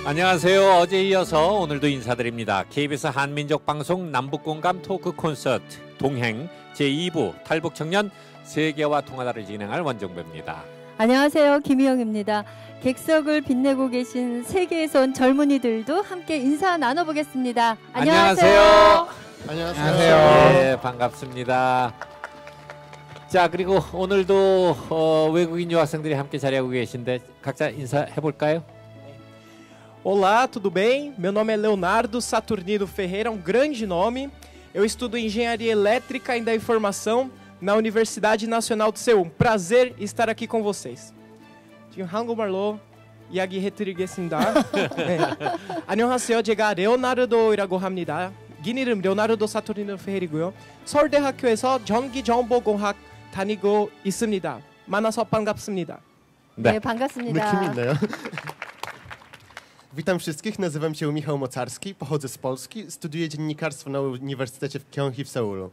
안녕하세요. 어제 이어서 오늘도 인사드립니다. KBS 한민족방송 남북공감 토크 콘서트 동행 제2부 탈북청년 세계와 통하다를 진행할 원정배입니다. 안녕하세요. 김희영입니다. 객석을 빛내고 계신 세계에서 온 젊은이들도 함께 인사 나눠보겠습니다. 안녕하세요. 안녕하세요. 네, 반갑습니다. 자, 그리고 오늘도 외국인 유학생들이 함께 자리하고 계신데 각자 인사해볼까요? Olá, tudo bem? Meu nome é Leonardo Saturnino Ferreira, um grande nome. Eu estudo Engenharia Elétrica e da Informação na Universidade Nacional de Seul. Prazer estar aqui com vocês. 지금 한국말로 이야기해드리겠습니다. 네. 안녕하세요. 제가 레오나르도라고 합니다. 긴 이름 레오나르도 사투리노 페헤리고요. 서울대학교에서 전기정보공학 다니고 있습니다. 만나서 반갑습니다. 네, 반갑습니다. 느낌 있나요? Witam wszystkich, nazywam się Michał Mocarski, pochodzę z Polski, studiuję dziennikarstwo na Uniwersytecie w Kyonghee w Seulu.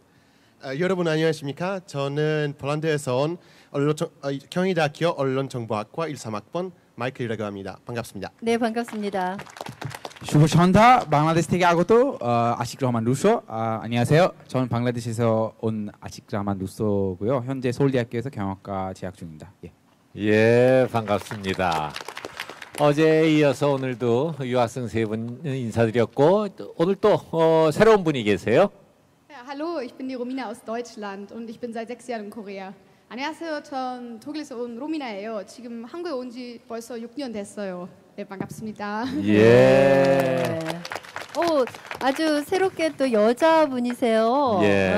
여러분 안녕하십니까? 저는 폴란드에서 온 경희대학교 언론정보학과 13학번 마이클이라고 합니다. 반갑습니다. 네, 반갑습니다. শুভ সন্ধ্যা বাংলাদেশ থেকে আগত আশিক রহমান রুশো 안녕하세요. 저는 방글라데시에서 온 아식 라만 루소고요. 현재 서울대학교에서 경영학과 재학 중입니다. 예, 반갑습니다. 어제에 이어서 오늘도 유학생 세 분 인사드렸고 오늘 또 새로운 분이 계세요. Ja, hallo, ich bin die Romina aus Deutschland und ich bin seit 6 Jahren in Korea. 안녕하세요, 전 독일에서 온 로미나예요. 지금 한국에 온 지 벌써 6년 됐어요. 네, 반갑습니다. 예. 아주 새롭게 또 여자분이세요. 예.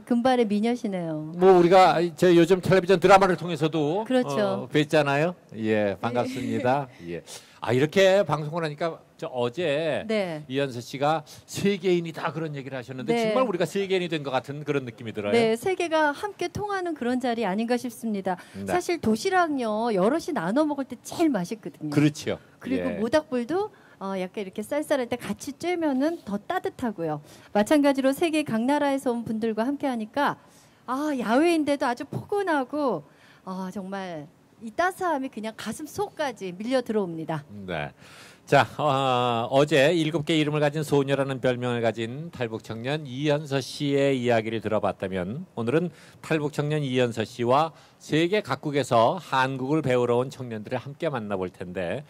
금발의 미녀시네요. 뭐 우리가 저 요즘 텔레비전 드라마를 통해서도 그렇죠. 뵀잖아요. 예, 반갑습니다. 예. 아, 이렇게 방송을 하니까 저 어제 네. 이현서 씨가 세계인이다 그런 얘기를 하셨는데 네. 정말 우리가 세계인이 된 것 같은 그런 느낌이 들어요. 네, 세계가 함께 통하는 그런 자리 아닌가 싶습니다. 네. 사실 도시락요 여럿이 나눠 먹을 때 제일 맛있거든요. 그렇죠. 그리고 예. 모닥불도 약간 이렇게 쌀쌀할 때 같이 쬐면은 더 따뜻하고요. 마찬가지로 세계 각 나라에서 온 분들과 함께 하니까 야외인데도 아주 포근하고 정말 이 따스함이 그냥 가슴 속까지 밀려 들어옵니다. 네. 자, 어제 7개 이름을 가진 소녀라는 별명을 가진 탈북 청년 이현서 씨의 이야기를 들어봤다면 오늘은 탈북 청년 이현서 씨와 세계 각국에서 한국을 배우러 온 청년들을 함께 만나볼 텐데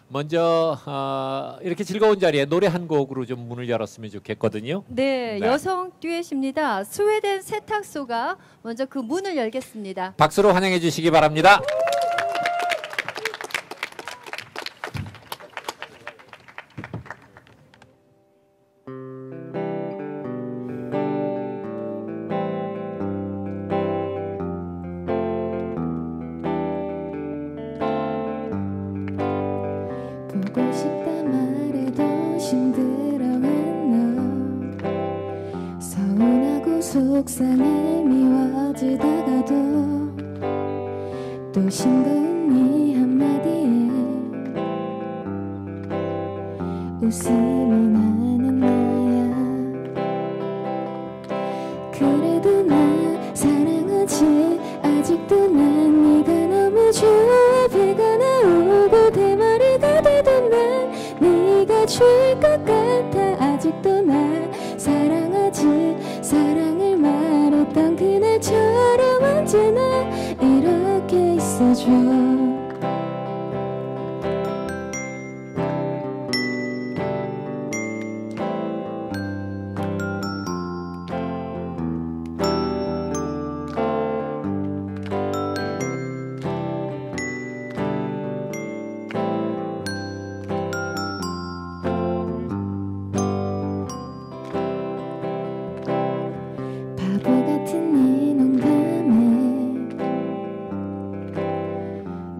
먼저 이렇게 즐거운 자리에 노래 한 곡으로 좀 문을 열었으면 좋겠거든요. 네, 네. 여성 듀엣입니다. 스웨덴 세탁소가 먼저 그 문을 열겠습니다. 박수로 환영해 주시기 바랍니다. 보고 싶다 말해도 힘들어한 너 서운하고 속상해 미워지다가도 또 싱거운 네 한마디에 웃음이 나는 나야. 그래도 나 사랑하지 아직도 난 네가 너무 좋아. 배가 나오고 대머리가 돼도 난 네가 좋을 것 같아. 아직도 나 사랑하지 사랑을 말했던 그날처럼 언제나 이렇게 있어줘. 바보 같은 네 농담에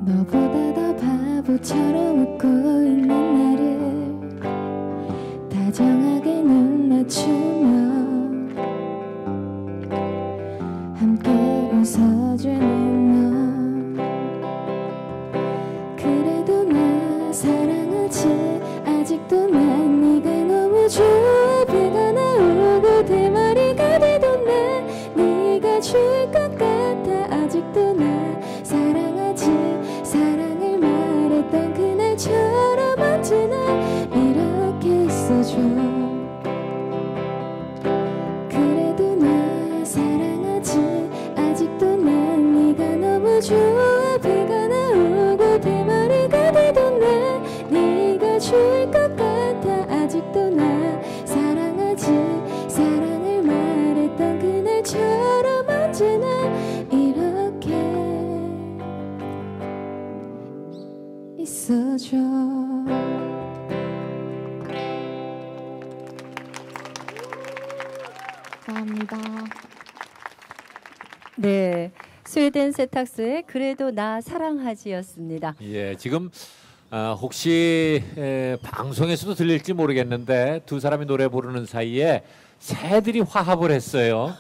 너보다 더 바보처럼 웃고 있는 나를 다정하게 눈 맞추며 함께 웃어주는 너. 그래도 나 사랑하지 아직도 난 네가 너무 좋아. 배가 나오고 대머리가 돼도 난 네가 좋을 것 같아. 아직도 나 사랑하지 사랑을 말했던 그날처럼 언제나 있어줘. 감사합니다. 네, 스웨덴 세탁소의 그래도 나 사랑하지였습니다. 예, 지금 혹시 방송에서도 들릴지 모르겠는데 두 사람이 노래 부르는 사이에 새들이 화합을 했어요.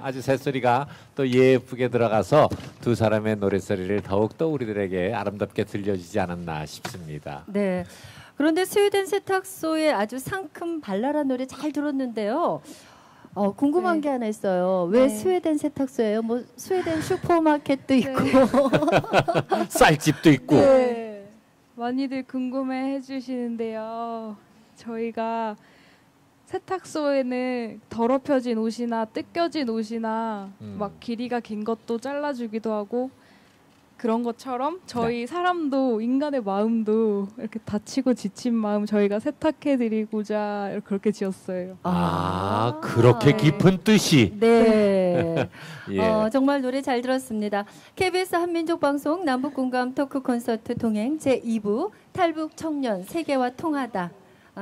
아주 새소리가 또 예쁘게 들어가서 두 사람의 노랫소리를 더욱더 우리들에게 아름답게 들려주지 않았나 싶습니다. 네. 그런데 스웨덴 세탁소의 아주 상큼 발랄한 노래 잘 들었는데요. 궁금한 네. 게 하나 있어요. 왜 네. 스웨덴 세탁소예요? 뭐 스웨덴 슈퍼마켓도 있고. 쌀집도 있고. 네. 많이들 궁금해 해주시는데요. 저희가 세탁소에는 더럽혀진 옷이나 뜯겨진 옷이나 막 길이가 긴 것도 잘라주기도 하고 그런 것처럼 저희 사람도 인간의 마음도 이렇게 다치고 지친 마음 저희가 세탁해드리고자 그렇게 지었어요. 그렇게 깊은 뜻이. 네. 예. 정말 노래 잘 들었습니다. KBS 한민족방송 남북공감 토크 콘서트 동행 제2부 탈북 청년 세계와 통하다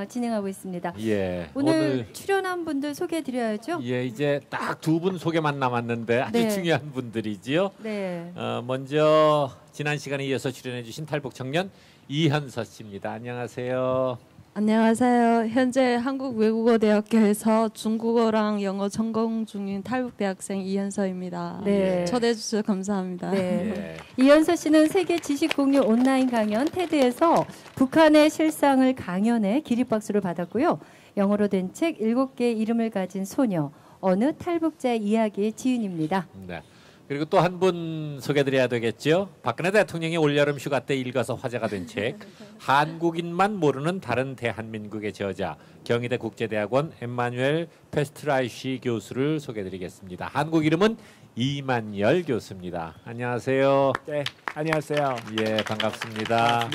진행하고 있습니다. 예. 오늘 출연한 분들 소개해드려야죠. 예, 이제 딱 두 분 소개만 남았는데 아주 네. 중요한 분들이지요. 네. 먼저 지난 시간에 이어서 출연해주신 탈북 청년 이현서 씨입니다. 안녕하세요. 안녕하세요. 현재 한국외국어대학교에서 중국어랑 영어 전공 중인 탈북 대학생 이현서입니다. 네. 초대해 주셔서 감사합니다. 네. 이현서 씨는 세계 지식 공유 온라인 강연 테드에서 북한의 실상을 강연해 기립박수를 받았고요. 영어로 된 책 7개의 이름을 가진 소녀, 어느 탈북자의 이야기의 지윤입니다. 네. 그리고 또 한 분 소개드려야 되겠죠. 박근혜 대통령이 올여름 휴가 때 읽어서 화제가 된 책 한국인만 모르는 다른 대한민국의 저자 경희대 국제대학원 엠마뉴엘 페스트라이시 교수를 소개드리겠습니다. 한국 이름은 이만열 교수입니다. 안녕하세요. 네, 안녕하세요. 예, 반갑습니다.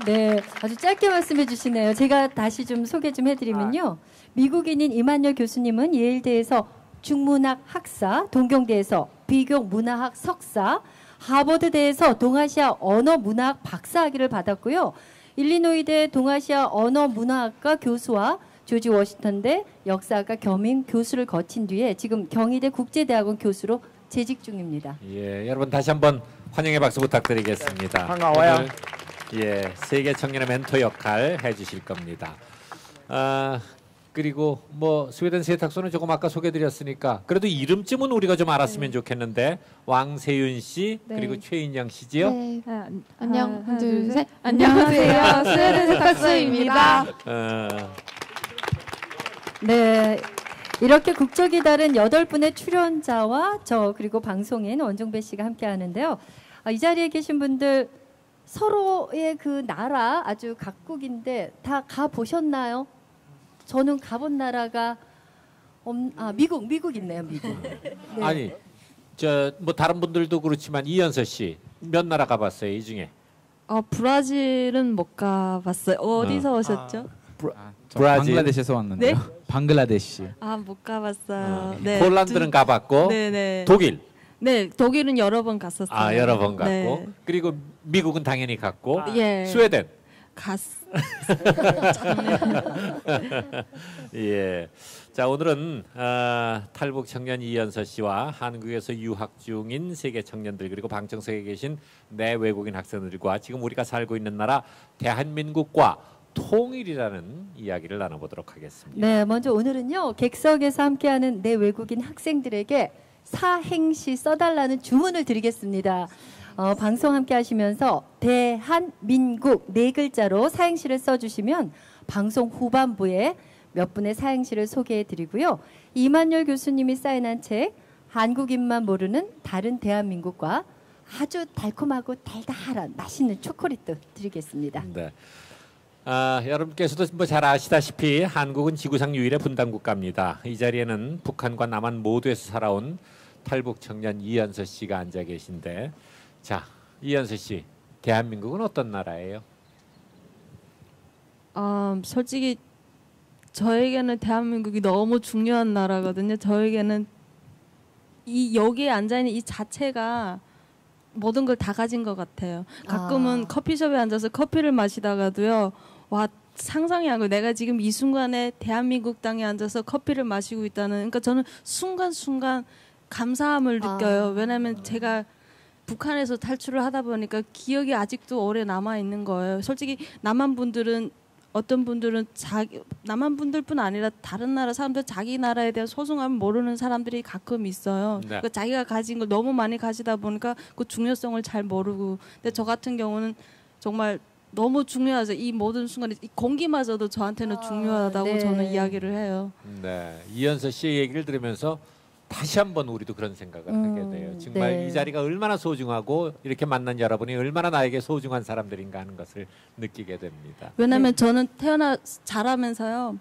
네, 아주 짧게 말씀해 주시네요. 제가 다시 좀 소개 좀 해드리면요. 미국인인 이만열 교수님은 예일대에서 중문학 학사, 동경대에서 비교 문화학 석사, 하버드대에서 동아시아 언어 문화학 박사학위를 받았고요. 일리노이대 동아시아 언어 문화학과 교수와 조지 워싱턴대 역사학과 겸임 교수를 거친 뒤에 지금 경희대 국제대학원 교수로 재직 중입니다. 예, 여러분 다시 한번 환영의 박수 부탁드리겠습니다. 반가워요. 오늘, 예, 세계 청년의 멘토 역할 해주실 겁니다. 그리고 뭐 스웨덴 세탁소는 조금 아까 소개드렸으니까 그래도 이름쯤은 우리가 좀 알았으면 좋겠는데 왕세윤 씨 네. 그리고 최인영 씨지요. 네. 안녕, 하나, 둘, 셋. 안녕하세요. 스웨덴 세탁소입니다. 네, 이렇게 국적이 다른 8분의 출연자와 저 그리고 방송인 원종배 씨가 함께 하는데요. 이 자리에 계신 분들 서로의 그 나라 아주 각국인데 다 가보셨나요? 저는 가본 나라가 미국 있네요. 미국. 네. 아니 저 뭐 다른 분들도 그렇지만 이현서 씨 몇 나라 가봤어요 이 중에? 브라질은 못 가봤어요. 어디서 오셨죠? 브라질. 방글라데시에서 왔는데요. 네? 방글라데시. 못 가봤어요. 네. 폴란드는 가봤고 네네. 독일. 네, 독일은 여러 번 갔었어요. 여러 번 갔고 네. 그리고 미국은 당연히 갔고 예. 스웨덴. 예. 자 오늘은 탈북 청년 이현서 씨와 한국에서 유학 중인 세계 청년들 그리고 방청석에 계신 내 외국인 학생들과 지금 우리가 살고 있는 나라 대한민국과 통일이라는 이야기를 나눠보도록 하겠습니다. 네, 먼저 오늘은요 객석에서 함께하는 내 외국인 학생들에게 사행시 써달라는 주문을 드리겠습니다. 방송 함께 하시면서 대한민국 4글자로 사행시를 써주시면 방송 후반부에 몇 분의 사행시를 소개해드리고요. 이만열 교수님이 사인한 책 한국인만 모르는 다른 대한민국과 아주 달콤하고 달달한 맛있는 초콜릿도 드리겠습니다. 네. 여러분께서도 뭐 잘 아시다시피 한국은 지구상 유일의 분단 국가입니다. 이 자리에는 북한과 남한 모두에서 살아온 탈북 청년 이현서 씨가 앉아 계신데, 자 이현서 씨, 대한민국은 어떤 나라예요? 솔직히 저에게는 대한민국이 너무 중요한 나라거든요. 저에게는 여기에 앉아 있는 이 자체가 모든 걸 다 가진 것 같아요. 가끔은 커피숍에 앉아서 커피를 마시다가도요. 와 상상이 안 가요. 내가 지금 이 순간에 대한민국 땅에 앉아서 커피를 마시고 있다는. 그러니까 저는 순간순간 감사함을 느껴요. 왜냐하면 제가 북한에서 탈출을 하다 보니까 기억이 아직도 오래 남아 있는 거예요. 솔직히 남한 분들은 어떤 분들은 남한 분들뿐 아니라 다른 나라 사람들 자기 나라에 대한 소중함을 모르는 사람들이 가끔 있어요. 네. 그러니까 자기가 가진 걸 너무 많이 가지다 보니까 그 중요성을 잘 모르고. 근데 저 같은 경우는 정말 너무 중요하죠. 이 모든 순간에 이 공기마저도 저한테는 중요하다고 네. 저는 이야기를 해요. 네, 이현서 씨의 얘기를 들으면서 다시 한번 우리도 그런 생각을 하게 돼요. 정말 네. 이 자리가 얼마나 소중하고 이렇게 만난 여러분이 얼마나 나에게 소중한 사람들인가 하는 것을 느끼게 됩니다. 왜냐하면 저는 자라면서요.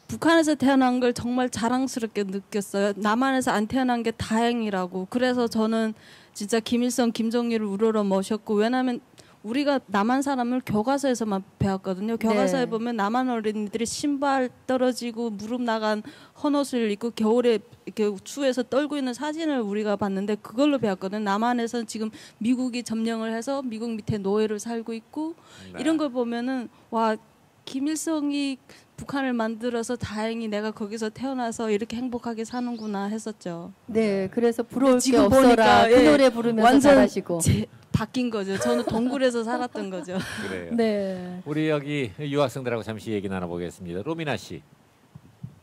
북한에서 태어난 걸 정말 자랑스럽게 느꼈어요. 남한에서 안 태어난 게 다행이라고. 그래서 저는 진짜 김일성, 김정일을 우러러 모셨고. 왜냐하면 우리가 남한 사람을 교과서에서만 배웠거든요. 교과서에 네. 보면 남한 어린이들이 신발 떨어지고 무릎 나간 헌옷을 입고 겨울에 이렇게 추워서 떨고 있는 사진을 우리가 봤는데 그걸로 배웠거든요. 남한에서는 지금 미국이 점령을 해서 미국 밑에 노예로 살고 있고 네. 이런 걸 보면은 와 김일성이 북한을 만들어서 다행히 내가 거기서 태어나서 이렇게 행복하게 사는구나 했었죠. 네, 그래서 부러울 게 지금 없어라 보니까, 그 예, 노래 부르면서 완전 잘하시고. 바뀐 거죠. 저는 동굴에서 살았던 거죠. 그래요. 네. 우리 여기 유학생들하고 잠시 얘기 나눠보겠습니다. 로미나 씨.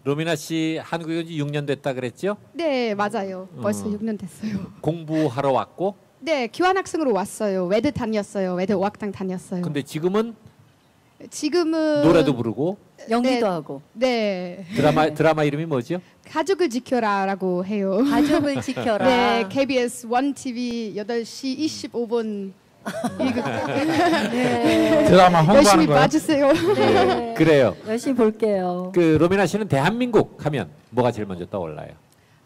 로미나 씨 한국에 온 지 6년 됐다 그랬죠? 네, 맞아요. 벌써 6년 됐어요. 공부하러 왔고. 네, 교환학생으로 왔어요. 외대 다녔어요. 외대 5학당 다녔어요. 근데 지금은 지금은 노래도 부르고 연기도 네. 하고. 네. 드라마 이름이 뭐죠? 가족을 지켜라라고 해요. 가족을 지켜라. 네, KBS 1TV 8시 25분 네. 드라마 홍보하는 열심히 거예요? 봐주세요. 네. 그래요. 열심히 볼게요. 그 로미나 씨는 대한민국 하면 뭐가 제일 먼저 떠올라요?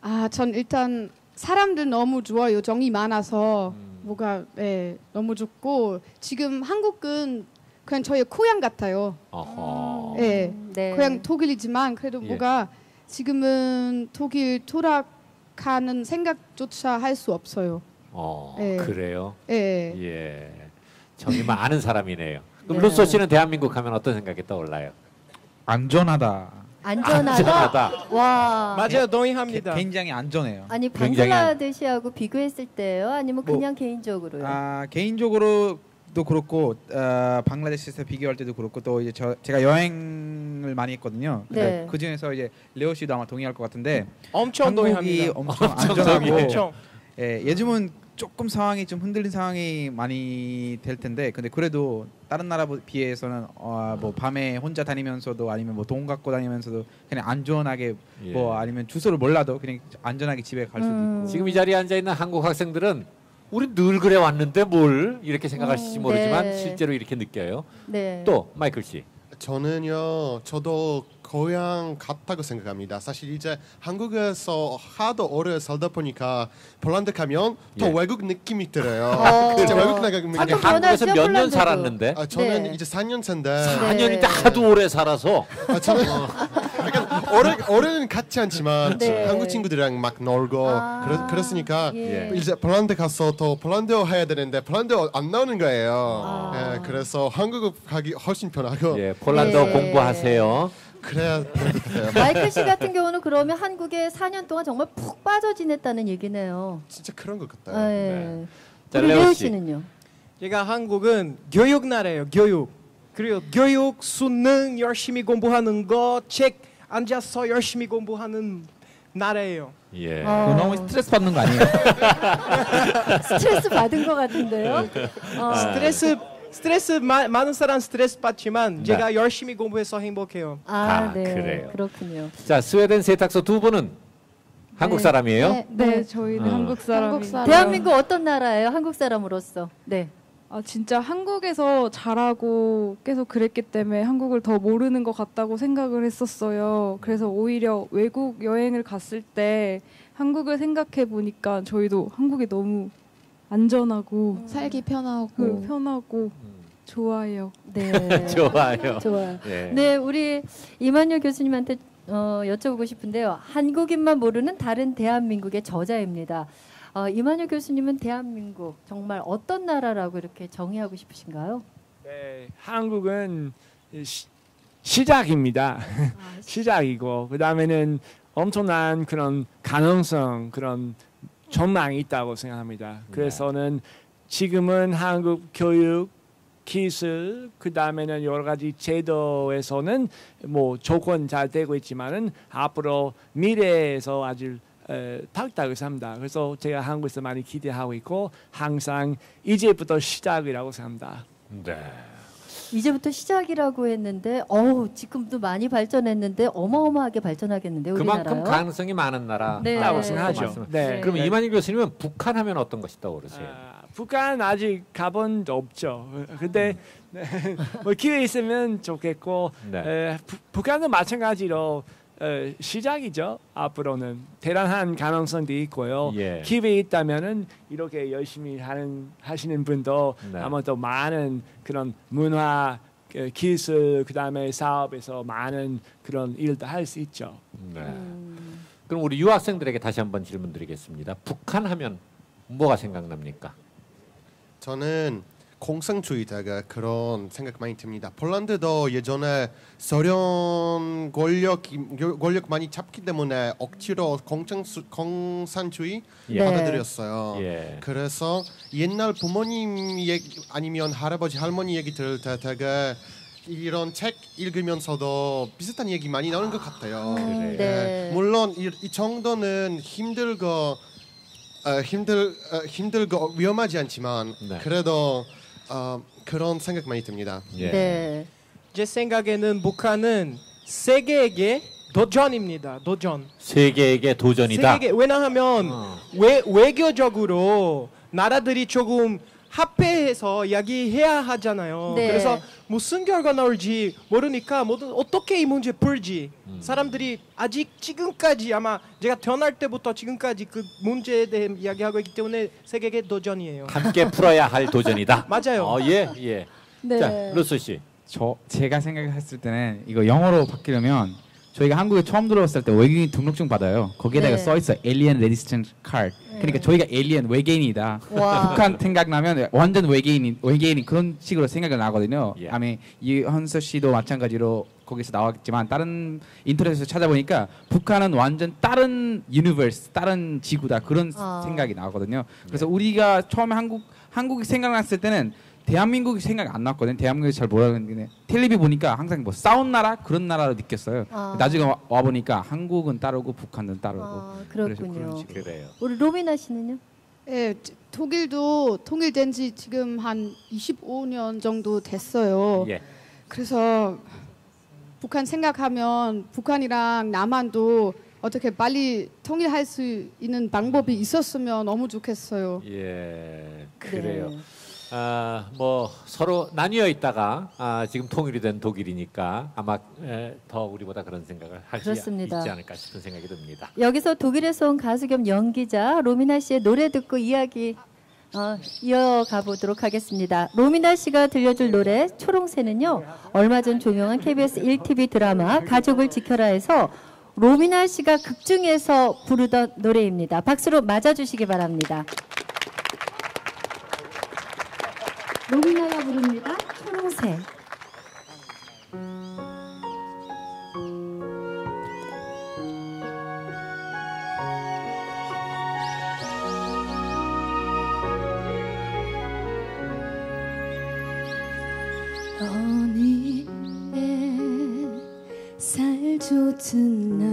아, 전 일단 사람들 너무 좋아요. 정이 많아서 뭐가 네, 너무 좋고 지금 한국은 그냥 저의 고향 같아요. 어허. 네, 네. 고향 독일이지만 그래도 예. 뭐가 지금은 독일 돌아가는 생각조차 할 수 없어요. 네. 그래요. 네. 예. 정이 많은 사람이네요. 그럼 네. 루소 씨는 대한민국 하면 어떤 생각이 떠올라요? 안전하다. 안전하다. 와. 맞아요, 동의합니다. 굉장히 안전해요. 아니 굉장히 방글라데시하고 비교했을 때요, 아니면 뭐, 그냥 개인적으로요? 개인적으로도 그렇고 방글라데시에서 비교할 때도 그렇고 또 이제 제가 여행을 많이 했거든요. 네. 그 중에서 이제 레오 씨도 아마 동의할 것 같은데 엄청 한국이 동의합니다. 엄청 안전하고 엄청. 예, 요즘은 조금 상황이 좀 흔들린 상황이 많이 될 텐데 근데 그래도 다른 나라 비해서는 뭐 밤에 혼자 다니면서도 아니면 뭐 돈 갖고 다니면서도 그냥 안전하게 예. 뭐 아니면 주소를 몰라도 그냥 안전하게 집에 갈 수도 있고 지금 이 자리에 앉아 있는 한국 학생들은 우리 늘 그래 왔는데 뭘 이렇게 생각하실지 모르지만 네. 실제로 이렇게 느껴요. 네. 또 마이클 씨. 저도 고향 같다고 생각합니다. 사실 이제 한국에서 하도 오래 살다 보니까 폴란드 가면 더 예. 외국 느낌이 들어요. 진짜 외국 느낌이. 아니 좀 한국에서 변하죠, 몇 년 폴란드도. 살았는데? 저는 네. 이제 4년째인데 4년인데 하도 오래 살아서 저는 약간 오래는 같지 않지만 네. 한국 친구들이랑 막 놀고 그랬으니까 예. 이제 폴란드 가서 또 폴란드어 해야 되는데 폴란드어 안 나오는 거예요. 예, 그래서 한국 가기 훨씬 편하고 예, 폴란드어 네. 공부하세요. 그래야 될 것 같아요. 마이클 씨 같은 경우는 그러면 한국에 4년 동안 정말 푹 빠져 지냈다는 얘기네요. 진짜 그런 것 같아요. 아, 예. 네. 자, 우리 레오 레오 씨. 씨는요? 제가 한국은 교육 나라예요. 교육. 그리고 교육, 수능 열심히 공부하는 거, 책 앉아서 열심히 공부하는 나라예요. 예. 그거 너무 스트레스 받는 거 아니에요? 스트레스 받은 것 같은데요? 스트레스 많은 사람 스트레스 받지만 네. 제가 열심히 공부해서 행복해요. 아, 네. 그래요. 그렇군요. 자, 스웨덴 세탁소 두 분은 한국 사람이에요? 네, 네. 저희는 어. 한국 사람이. 한국 사람. 대한민국 어떤 나라예요? 한국 사람으로서. 네. 아 진짜 한국에서 자라고 계속 그랬기 때문에 한국을 더 모르는 것 같다고 생각을 했었어요. 그래서 오히려 외국 여행을 갔을 때 한국을 생각해 보니까 저희도 한국이 너무 안전하고 살기 편하고 편하고 좋아요. 네. 좋아요. 좋아요. 예. 네, 우리 이만열 교수님한테 여쭤보고 싶은데요. 한국인만 모르는 다른 대한민국의 저자입니다. 이만효 교수님은 대한민국 정말 어떤 나라라고 이렇게 정의하고 싶으신가요? 네, 한국은 시작입니다. 시작이고 그 다음에는 엄청난 그런 가능성, 그런 전망이 있다고 생각합니다. 그래서는 지금은 한국 교육, 기술, 그 다음에는 여러 가지 제도에서는 뭐 조건 잘 되고 있지만은 앞으로 미래에서 아주 탁탁을 삽니다. 그래서 제가 한국에서 많이 기대하고 있고 항상 이제부터 시작이라고 생각합니다. 네. 이제부터 시작이라고 했는데 지금도 많이 발전했는데 어마어마하게 발전하겠는데 우리나라요? 그만큼 가능성이 많은 나라라고 네. 생각하죠. 네. 그럼 이만희 교수님은 북한 하면 어떤 것이 떠오르세요? 북한 아직 가본 적 없죠. 근데 뭐 기회 있으면 좋겠고 북한은 마찬가지로 시작이죠. 앞으로는 대단한 가능성도 있고요. 기회 있다면은 이렇게 열심히 하시는 분도 아마 더 많은 그런 문화, 기술, 그 다음에 사업에서 많은 그런 일도 할 수 있죠. 그럼 우리 유학생들에게 다시 한번 질문드리겠습니다. 북한 하면 뭐가 생각납니까? 저는 공산주의자가 그런 생각 많이 듭니다. 폴란드도 예전에 소련 권력 많이 잡기 때문에 억지로 공산주의 받아들였어요. 그래서 옛날 부모님 얘기 아니면 할아버지 할머니 얘기 들을 때가 이런 책 읽으면서도 비슷한 얘기 많이 나오는 것 같아요. 물론 이 정도는 힘들고 위험하지 않지만 그래도 그런 생각 많이 듭니다. 제 생각에는 북한은 세계에게 도전입니다. 도전. 세계에게 도전이다. 왜냐하면 외교적으로 나라들이 조금 합해해서 이야기해야 하잖아요. 그래서 무슨 결과 나올지 모르니까 어떻게 이 문제 풀지 사람들이 아직 지금까지 아마 제가 태어날 때부터 지금까지 그 문제에 대해 이야기하고 있기 때문에 세계의 도전이에요. 함께 풀어야 할 도전이다. 맞아요. 예. 자, 루스 씨. 제가 생각했을 때는 이거 영어로 바뀌려면 저희가 한국에 처음 들어왔을 때 외계인 등록증 받아요. 거기에다가 써 있어 Alien Registration Card. 그러니까 저희가 에일리언 외계인이다. 북한 생각나면 완전 외계인이 그런 식으로 생각이 나거든요. 아니 이현서 씨도 마찬가지로 거기서 나왔지만 다른 인터넷에서 찾아보니까 북한은 완전 다른 유니버스, 다른 지구다 그런 생각이 나거든요. 그래서 우리가 처음에 한국이 생각났을 때는 대한민국이 생각이 안 났거든요. 대한민국이 잘 모르겠는데 텔레비 보니까 항상 뭐 싸운 나라 그런 나라로 느꼈어요. 나중에 와 보니까 한국은 따르고 북한은 따르고. 그렇군요. 그래요. 우리 로미나 씨는요? 네, 독일도 통일된 지 지금 한 25년 정도 됐어요. 그래서 북한 생각하면 북한이랑 남한도 어떻게 빨리 통일할 수 있는 방법이 있었으면 너무 좋겠어요. 그래요. 뭐 서로 나뉘어 있다가 지금 통일이 된 독일이니까 아마 더 우리보다 그런 생각을 할 수 있지 않을까 싶은 생각이 듭니다. 여기서 독일에서 온 가수 겸 연기자 로미나 씨의 노래 듣고 이야기 이어가 보도록 하겠습니다. 로미나 씨가 들려줄 노래 초롱새는요. 얼마 전 종영한 KBS 1TV 드라마 가족을 지켜라에서 로미나 씨가 극중에서 부르던 노래입니다. 박수로 맞아주시기 바랍니다. 로미나가 부릅니다. 초롱새. 어느 햇살 돋은 날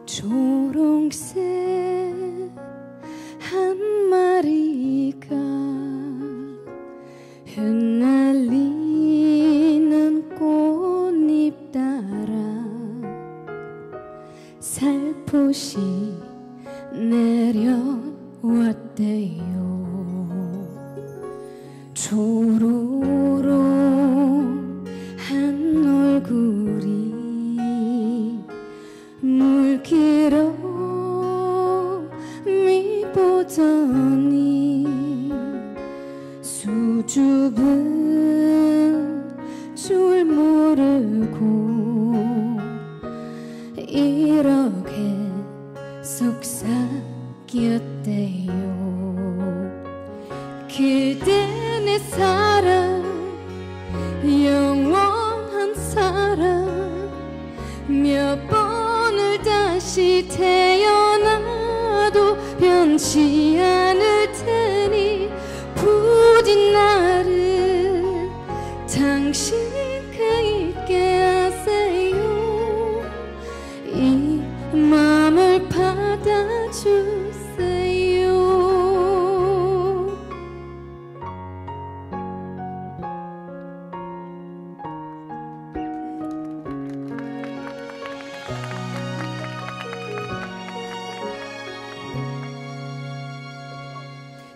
초롱새 한 마리가 흩날리는 꽃잎 따라 살포시 내려왔대요. 초롱한 얼굴이 물길어 미보더니 수줍은 줄 모르고 이렇게 속삭이네요. 내 사랑 영원한 사랑 몇 번을 다시 태어나도 변치 않을 테니 부디 나를 당신과 있게 하세요. 이 맘을 받아주세요.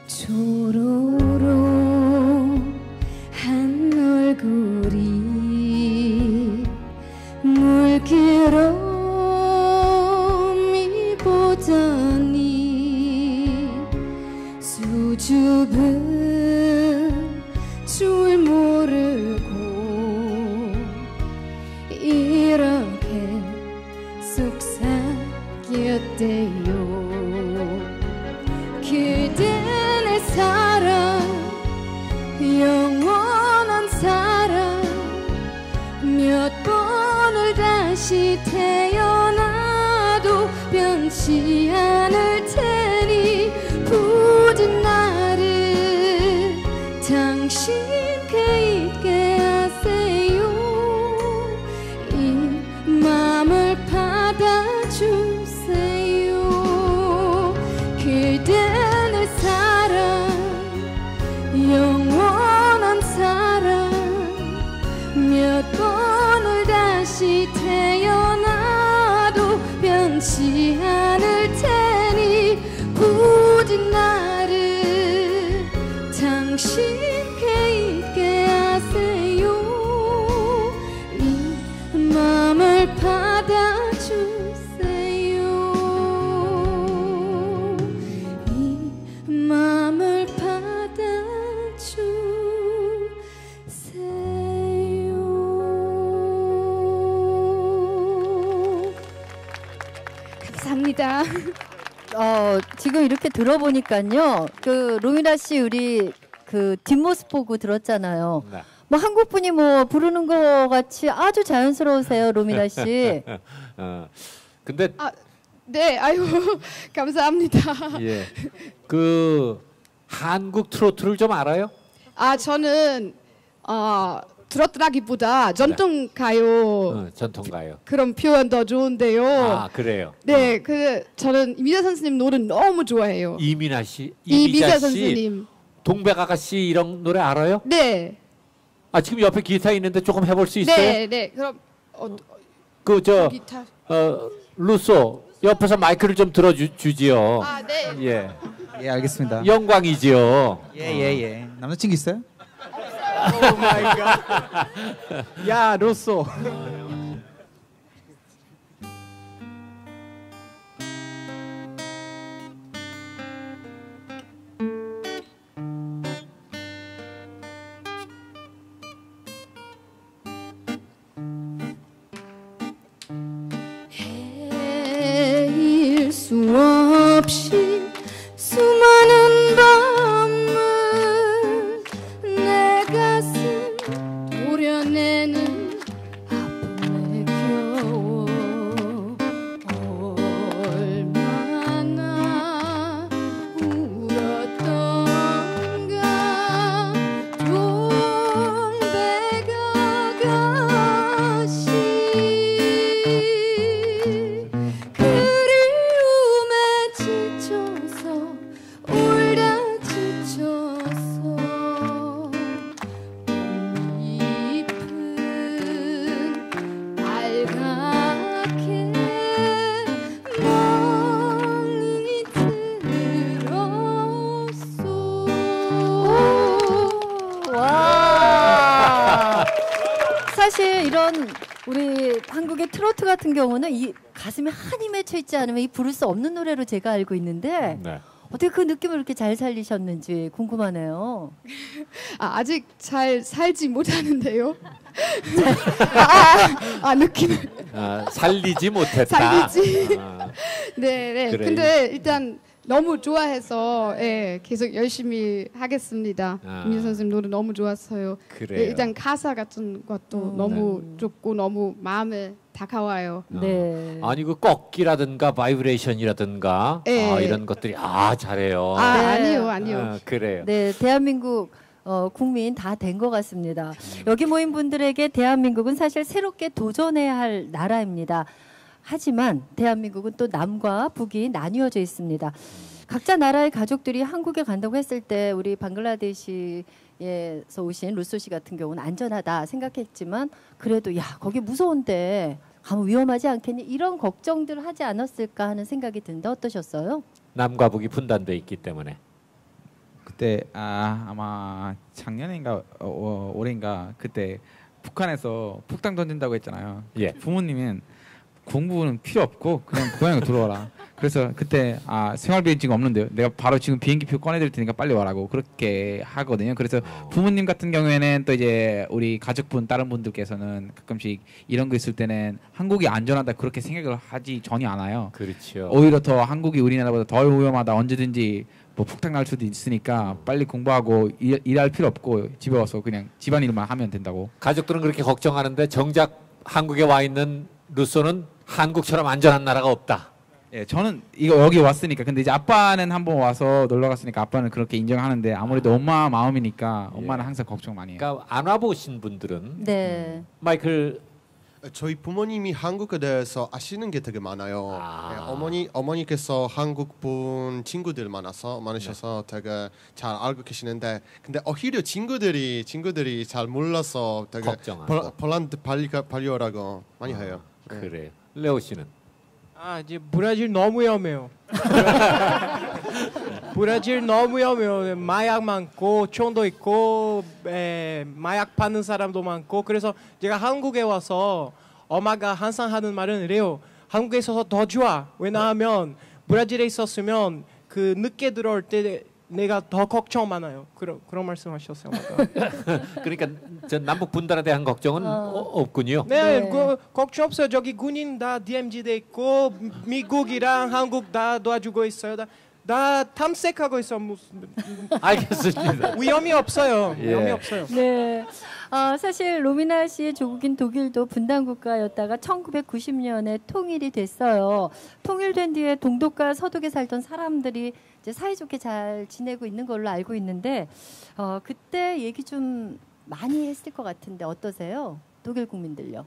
초롱한 얼굴이 물기름이 보더니 수줍은 줄 모르고 이렇게 속삭였대요. 그대 내 사랑 영원한 사랑 몇 번을 다시 태어나도 변치 않을 테니 부디 나를 당신과 있게 하세요. 이 맘을 받아주세요. 그대 내 사랑 영원한 사랑 몇 번을 다시 태어나도 변치 않을 테니 부디 나를 당신과 있게 하세요. 이 맘을 받아주세요. 이 맘을 받아주세요. 감사합니다. 지금 이렇게 들어보니까요. 그 로미나 씨 우리 그 뒷모습 보고 들었잖아요. 네. 뭐 한국 분이 뭐 부르는 거 같이 아주 자연스러우세요, 로미나 씨. 근데 네, 아유 감사합니다. 예, 그 한국 트로트를 좀 알아요? 저는 트로트라기보다 전통 가요 전통가요. 그런 표현 더 좋은데요. 아 그래요. 네, 저는 이미자 선생님 노래 너무 좋아해요. 이미자 씨, 이미자 선생님. 동백 아가씨 이런 노래 알아요? 네. 아 지금 옆에 기타 있는데 조금 해볼 수 있어요? 네, 네. 그럼 기타. 루소 옆에서 마이크를 좀 들어주지요. 아, 네. 예. 예, 알겠습니다. 영광이지요. 예. 남자친구 있어요? 오 마이 갓. 야, 로쏘. 헤일 수 없이 수많은 밤을 내 가슴 도려내는 아픔에 겨워 얼마나 울었던가 동백 아가씨 그리움에 지쳐서 울다 지쳐서 잎은 빨갛게 멍이 들었소. 와. 사실 이런 우리 한국의 트로트 같은 경우는 이 가슴에 한이 맺혀 있지 않으면 이 부를 수 없는 노래로 제가 알고 있는데 네. 어떻게 그 느낌을 이렇게 잘 살리셨는지 궁금하네요. 아직 잘 살지 못하는데요. 느낌. 살리지 못했다. 살리지. 아, 네. 그래. 근데 일단 너무 좋아해서 예, 계속 열심히 하겠습니다. 김민수 선생님 노래 너무 좋았어요. 그래요. 예, 일단 가사 같은 것도 너무 좋고 너무 마음에 다가와요. 네. 아니 그 꺾기라든가 바이브레이션이라든가 네. 이런 것들이 잘해요. 아니요. 그래요. 네, 대한민국 국민 다 된 것 같습니다. 여기 모인 분들에게 대한민국은 사실 새롭게 도전해야 할 나라입니다. 하지만 대한민국은 또 남과 북이 나뉘어져 있습니다. 각자 나라의 가족들이 한국에 간다고 했을 때 우리 방글라데시에서 오신 루소 씨 같은 경우는 안전하다 생각했지만 그래도 야 거기 무서운데 가면 위험하지 않겠니? 이런 걱정들 하지 않았을까 하는 생각이 든다. 어떠셨어요? 남과 북이 분단돼 있기 때문에. 그때 아마 작년인가 올해인가 그때 북한에서 폭탄 던진다고 했잖아요. 예. 부모님은 공부는 필요 없고 그냥 고향에 들어와라. 그래서 그때 생활비행증 없는데요. 내가 바로 지금 비행기표 꺼내드릴 테니까 빨리 와라고 그렇게 하거든요. 그래서 부모님 같은 경우에는 또 이제 우리 가족분 다른 분들께서는 가끔씩 이런 거 있을 때는 한국이 안전하다 그렇게 생각을 하지 전혀 않아요. 그렇죠. 오히려 더 한국이 우리나라보다 더 위험하다 언제든지 뭐 폭탄 날 수도 있으니까 빨리 공부하고 일할 필요 없고 집에 와서 그냥 집안일만 하면 된다고. 가족들은 그렇게 걱정하는데 정작 한국에 와 있는 루소는 한국처럼 안전한 나라가 없다. 예, 저는 이거 여기 왔으니까 근데 이제 아빠는 한번 와서 놀러 갔으니까 아빠는 그렇게 인정하는데 아무래도 엄마 마음이니까 엄마는 항상 걱정 많이 해요. 그러니까 안 와보신 분들은 네. 마이클 저희 부모님이 한국에 대해서 아시는 게 되게 많아요. 네, 어머니께서 한국 분 친구들 많으셔서 되게 잘 알고 계시는데 근데 오히려 친구들이 잘 몰라서 되게 걱정하고. 폴란드 발리오라고 많이 해요. 그래요. 레오 씨는 이제 브라질 너무 위험해요. 브라질 너무 위험해요. 마약 많고 총도 있고 마약 파는 사람도 많고 그래서 제가 한국에 와서 엄마가 항상 하는 말은 이래요. 한국에 있어서 더 좋아. 왜냐하면 브라질에 있었으면 그 늦게 들어올 때 내가 더 걱정 많아요. 그런 말씀하셨어요. 그러니까 저 남북 분단에 대한 걱정은 없군요. 네, 걱정 없어요. 저기 군인 다 DMZ 돼 있고 미국이랑 한국 다 도와주고 있어요. 다 탐색하고 있어. 알겠습니다. 위험이 없어요. 예. 위험이 없어요. 네. 사실 로미나 씨의 조국인 독일도 분단 국가였다가 1990년에 통일이 됐어요. 통일된 뒤에 동독과 서독에 살던 사람들이 이제 사이좋게 잘 지내고 있는 걸로 알고 있는데 그때 얘기 좀 많이 했을 것 같은데 어떠세요? 독일 국민들요?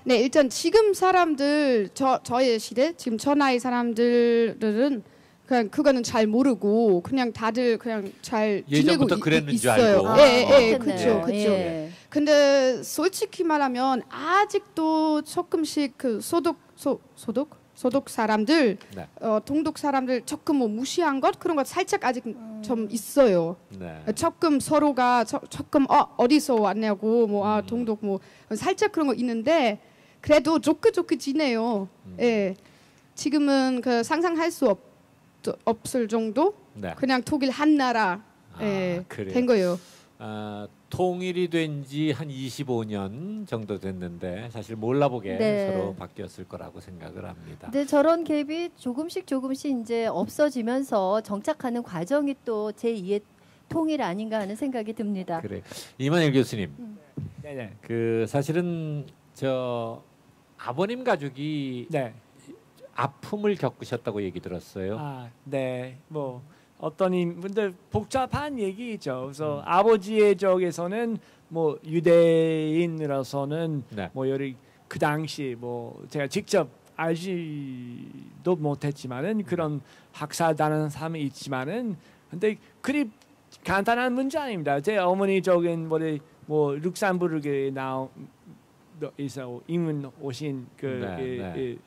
네, 일단 지금 사람들 저의 시대 지금 저 나이 사람들은 그냥 그거는 잘 모르고 그냥 다들 그냥 잘 지내고 예전부터 그랬는 줄 있어요. 알고. 예, 그렇죠. 예. 근데 솔직히 말하면 아직도 조금씩 그 소독 사람들, 네. 동독 사람들 조금 뭐 무시한 것 그런 것 살짝 아직 좀 있어요. 네. 조금 서로가 조금 어디서 왔냐고 뭐 동독 뭐 살짝 그런 거 있는데 그래도 좋게 지내요. 예. 지금은 그 상상할 수 없을 정도 네. 그냥 독일 한 나라 된 거예요. 통일이 된 지 한 25년 정도 됐는데 사실 몰라보게 네. 서로 바뀌었을 거라고 생각을 합니다. 근데 저런 갭이 조금씩 이제 없어지면서 정착하는 과정이 또 제2의 통일 아닌가 하는 생각이 듭니다. 그래. 이만일 교수님, 네네. 그 사실은 저 아버님 가족이 네. 아픔을 겪으셨다고 얘기 들었어요. 네. 뭐 어떤 분들 복잡한 얘기죠. 그래서 아버지의 쪽에서는 뭐 유대인으로서는 네. 뭐 여기 그 당시 뭐 제가 직접 알지도 못했지만은 그런 학살당하는 사람이 있지만은 근데 그리 간단한 문제 아닙니다. 제 어머니 쪽은 뭐 룩셈부르크에 있어 이민 오신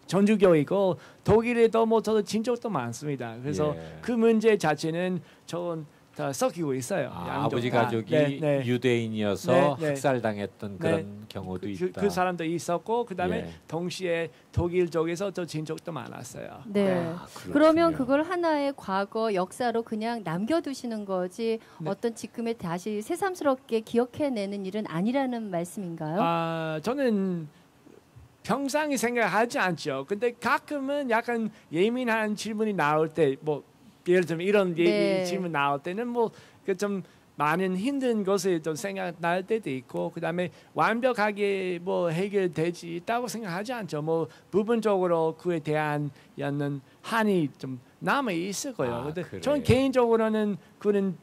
전주교이고 독일에도 뭐 저도 친척도 많습니다. 그래서 그 문제 자체는 저는 다 섞이고 있어요. 아버지 가족이 유대인이어서 학살당했던 그런 경우도 있다. 그 사람도 있었고 그다음에 동시에 독일 쪽에서 저 친척도 많았어요. 네. 그러면 그걸 하나의 과거 역사로 그냥 남겨두시는 거지 어떤 지금에 다시 새삼스럽게 기억해내는 일은 아니라는 말씀인가요? 저는 평상시 생각하지 않죠. 근데 가끔은 약간 예민한 질문이 나올 때, 뭐 예를 들면 이런 네. 질문 나올 때는 뭐 좀 많은 힘든 것을 좀 생각날 때도 있고, 그다음에 완벽하게 뭐 해결되지 있다고 생각하지 않죠. 뭐 부분적으로 그에 대한 한이 좀 남아 있을 거예요. 근데 그래요? 저는 개인적으로는 그런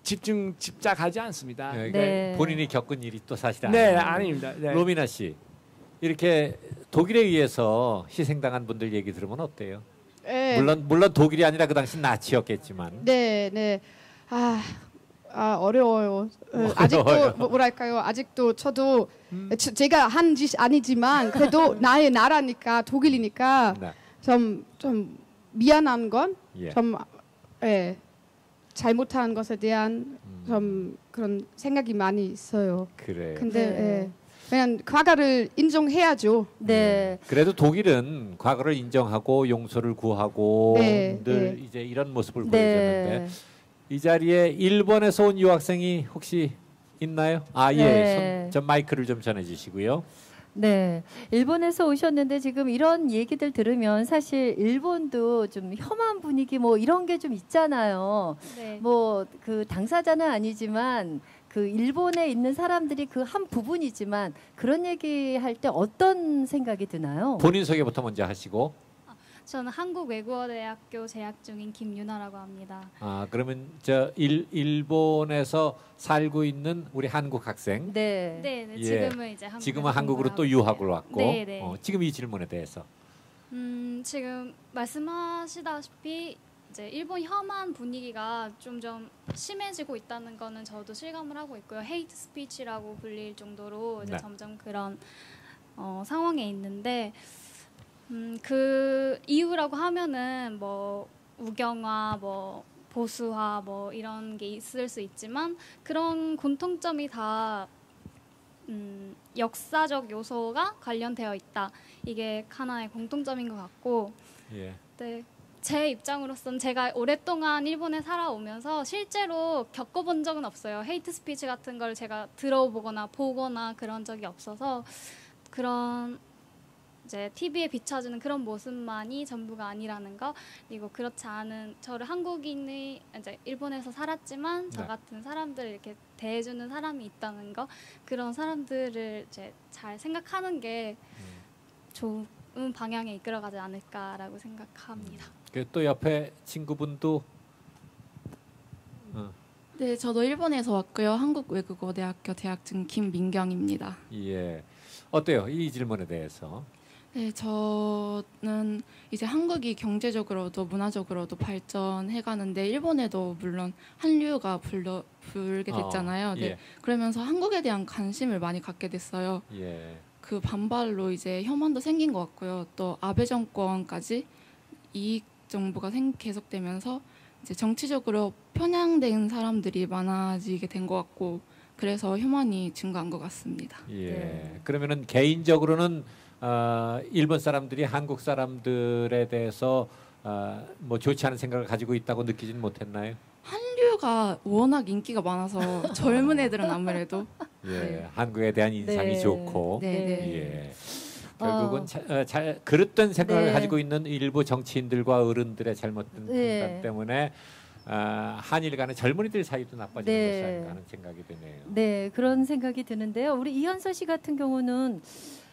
집착하지 않습니다. 그러니까 네. 본인이 겪은 일이 또 사실 네, 아니에요. 아닙니다. 네. 로미나 씨, 이렇게 독일에 의해서 희생당한 분들 얘기 들으면 어때요? 예. 물론 독일이 아니라 그 당시 나치였겠지만. 네, 네. 어려워요. 아직도 뭐랄까요? 아직도 저도 제가 한 짓 아니지만 그래도 나의 나라니까 독일이니까 네. 좀 미안한 건 예. 좀 잘못한 것에 대한 좀 그런 생각이 많이 있어요. 그래요. 근데 네. 그냥 과거를 인정해야죠. 네. 그래도 독일은 과거를 인정하고 용서를 구하고 네, 늘 네. 이제 이런 모습을 네. 보여줬는데 이 자리에 일본에서 온 유학생이 혹시 있나요? 아, 예. 네. 전 마이크를 좀 전해 주시고요. 네, 일본에서 오셨는데 지금 이런 얘기들 들으면 사실 일본도 좀 혐한 분위기 뭐 이런 게 좀 있잖아요. 네. 뭐 그 당사자는 아니지만 그 일본에 있는 사람들이 그 한 부분이지만 그런 얘기할 때 어떤 생각이 드나요? 본인 소개부터 먼저 하시고. 저는 한국외국어대학교 재학 중인 김유나라고 합니다. 아, 그러면 저 일본에서 살고 있는 우리 한국 학생. 네. 네, 네. 예. 지금은 이제 한국에 지금은 한국으로 또 공부를 유학을 하고 왔고. 있어요. 네, 네. 지금 이 질문에 대해서. 지금 말씀하시다시피 이제 일본 혐한 분위기가 좀 심해지고 있다는 거는 저도 실감을 하고 있고요. 헤이트 스피치라고 불릴 정도로 이제 네. 점점 그런 상황에 있는데 그 이유라고 하면은 뭐 우경화, 뭐 보수화, 뭐 이런 게 있을 수 있지만 그런 공통점이 다 역사적 요소가 관련되어 있다. 이게 하나의 공통점인 것 같고, 예. 네, 제 입장으로서는 제가 오랫동안 일본에 살아오면서 실제로 겪어본 적은 없어요. 헤이트 스피치 같은 걸 제가 들어보거나 보거나 그런 적이 없어서 그런 이제 TV에 비춰주는 그런 모습만이 전부가 아니라는 거, 그리고 그렇지 않은 저를 한국인이 이제 일본에서 살았지만 저 네. 같은 사람들을 이렇게 대해주는 사람이 있다는 거, 그런 사람들을 이제 잘 생각하는 게 좋은 방향에 이끌어가지 않을까라고 생각합니다. 또 옆에 친구분도 네, 저도 일본에서 왔고요. 한국외국어대학교 재학 중 김민경입니다. 예. 어때요? 이 질문에 대해서. 네, 저는 이제 한국이 경제적으로도 문화적으로도 발전해 가는데 일본에도 물론 한류가 불게 됐잖아요. 네. 예. 그러면서 한국에 대한 관심을 많이 갖게 됐어요. 예. 그 반발로 이제 혐한도 생긴 것 같고요. 또 아베 정권까지 이익 정부가 계속되면서 이제 정치적으로 편향된 사람들이 많아지게 된 것 같고, 그래서 혐한이 증가한 것 같습니다. 예. 네. 그러면은 개인적으로는 일본 사람들이 한국 사람들에 대해서 뭐 좋지 않은 생각을 가지고 있다고 느끼진 못했나요? 한류가 워낙 인기가 많아서 젊은 애들은 아무래도 예. 네. 한국에 대한 인상이 네. 좋고. 네, 네. 예. 결국은 잘 그릇된 생각을 네. 가지고 있는 일부 정치인들과 어른들의 잘못된 네. 판단 때문에 한일 간의 젊은이들 사이도 나빠지는 네. 것이 아닌가 하는 생각이 드네요. 네, 그런 생각이 드는데요. 우리 이현서 씨 같은 경우는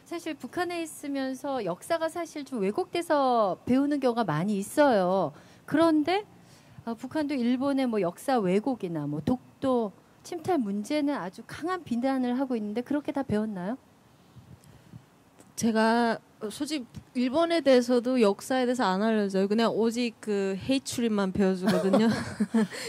사실 북한에 있으면서 역사가 사실 좀 왜곡돼서 배우는 경우가 많이 있어요. 그런데 북한도 일본의 뭐 역사 왜곡이나 뭐 독도 침탈 문제는 아주 강한 비난을 하고 있는데 그렇게 다 배웠나요? 제가 솔직히 일본에 대해서도 역사에 대해서 안 알려줘요. 그냥 오직 그 헤이추리만 배워주거든요.